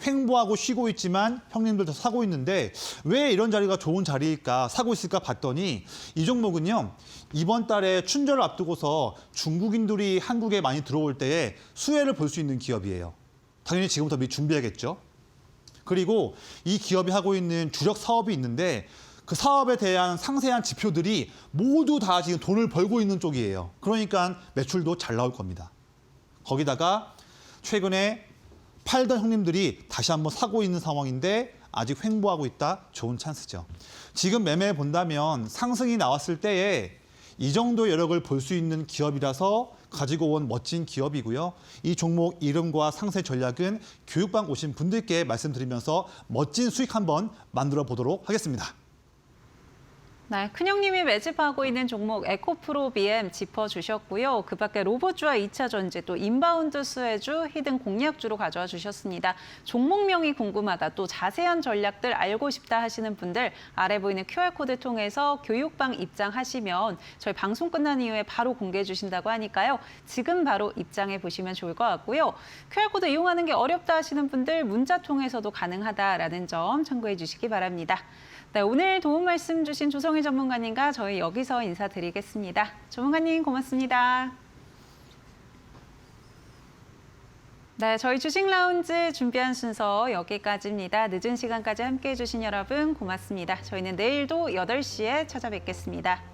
횡보하고 쉬고 있지만 형님들도 사고 있는데 왜 이런 자리가 좋은 자리일까 사고 있을까 봤더니 이 종목은요. 이번 달에 춘절을 앞두고서 중국인들이 한국에 많이 들어올 때에 수혜를 볼 수 있는 기업이에요. 당연히 지금부터 미리 준비해야겠죠. 그리고 이 기업이 하고 있는 주력 사업이 있는데 그 사업에 대한 상세한 지표들이 모두 다 지금 돈을 벌고 있는 쪽이에요. 그러니까 매출도 잘 나올 겁니다. 거기다가 최근에 팔던 형님들이 다시 한번 사고 있는 상황인데 아직 횡보하고 있다. 좋은 찬스죠. 지금 매매해 본다면 상승이 나왔을 때에 이 정도 여력을 볼 수 있는 기업이라서 가지고 온 멋진 기업이고요. 이 종목 이름과 상세 전략은 교육방 오신 분들께 말씀드리면서 멋진 수익 한번 만들어 보도록 하겠습니다. 네, 큰형님이 매집하고 있는 종목 에코프로 BM 짚어주셨고요. 그 밖에 로봇주와 2차전지 또 인바운드 수혜주, 히든 공략주로 가져와 주셨습니다. 종목명이 궁금하다, 또 자세한 전략들 알고 싶다 하시는 분들 아래 보이는 QR코드 통해서 교육방 입장하시면 저희 방송 끝난 이후에 바로 공개해 주신다고 하니까요. 지금 바로 입장해 보시면 좋을 것 같고요. QR코드 이용하는 게 어렵다 하시는 분들 문자 통해서도 가능하다라는 점 참고해 주시기 바랍니다. 네, 오늘 도움 말씀 주신 조성일 전문가님과 저희 여기서 인사드리겠습니다. 전문가님 고맙습니다. 네, 저희 주식 라운지 준비한 순서 여기까지입니다. 늦은 시간까지 함께해 주신 여러분 고맙습니다. 저희는 내일도 8시에 찾아뵙겠습니다.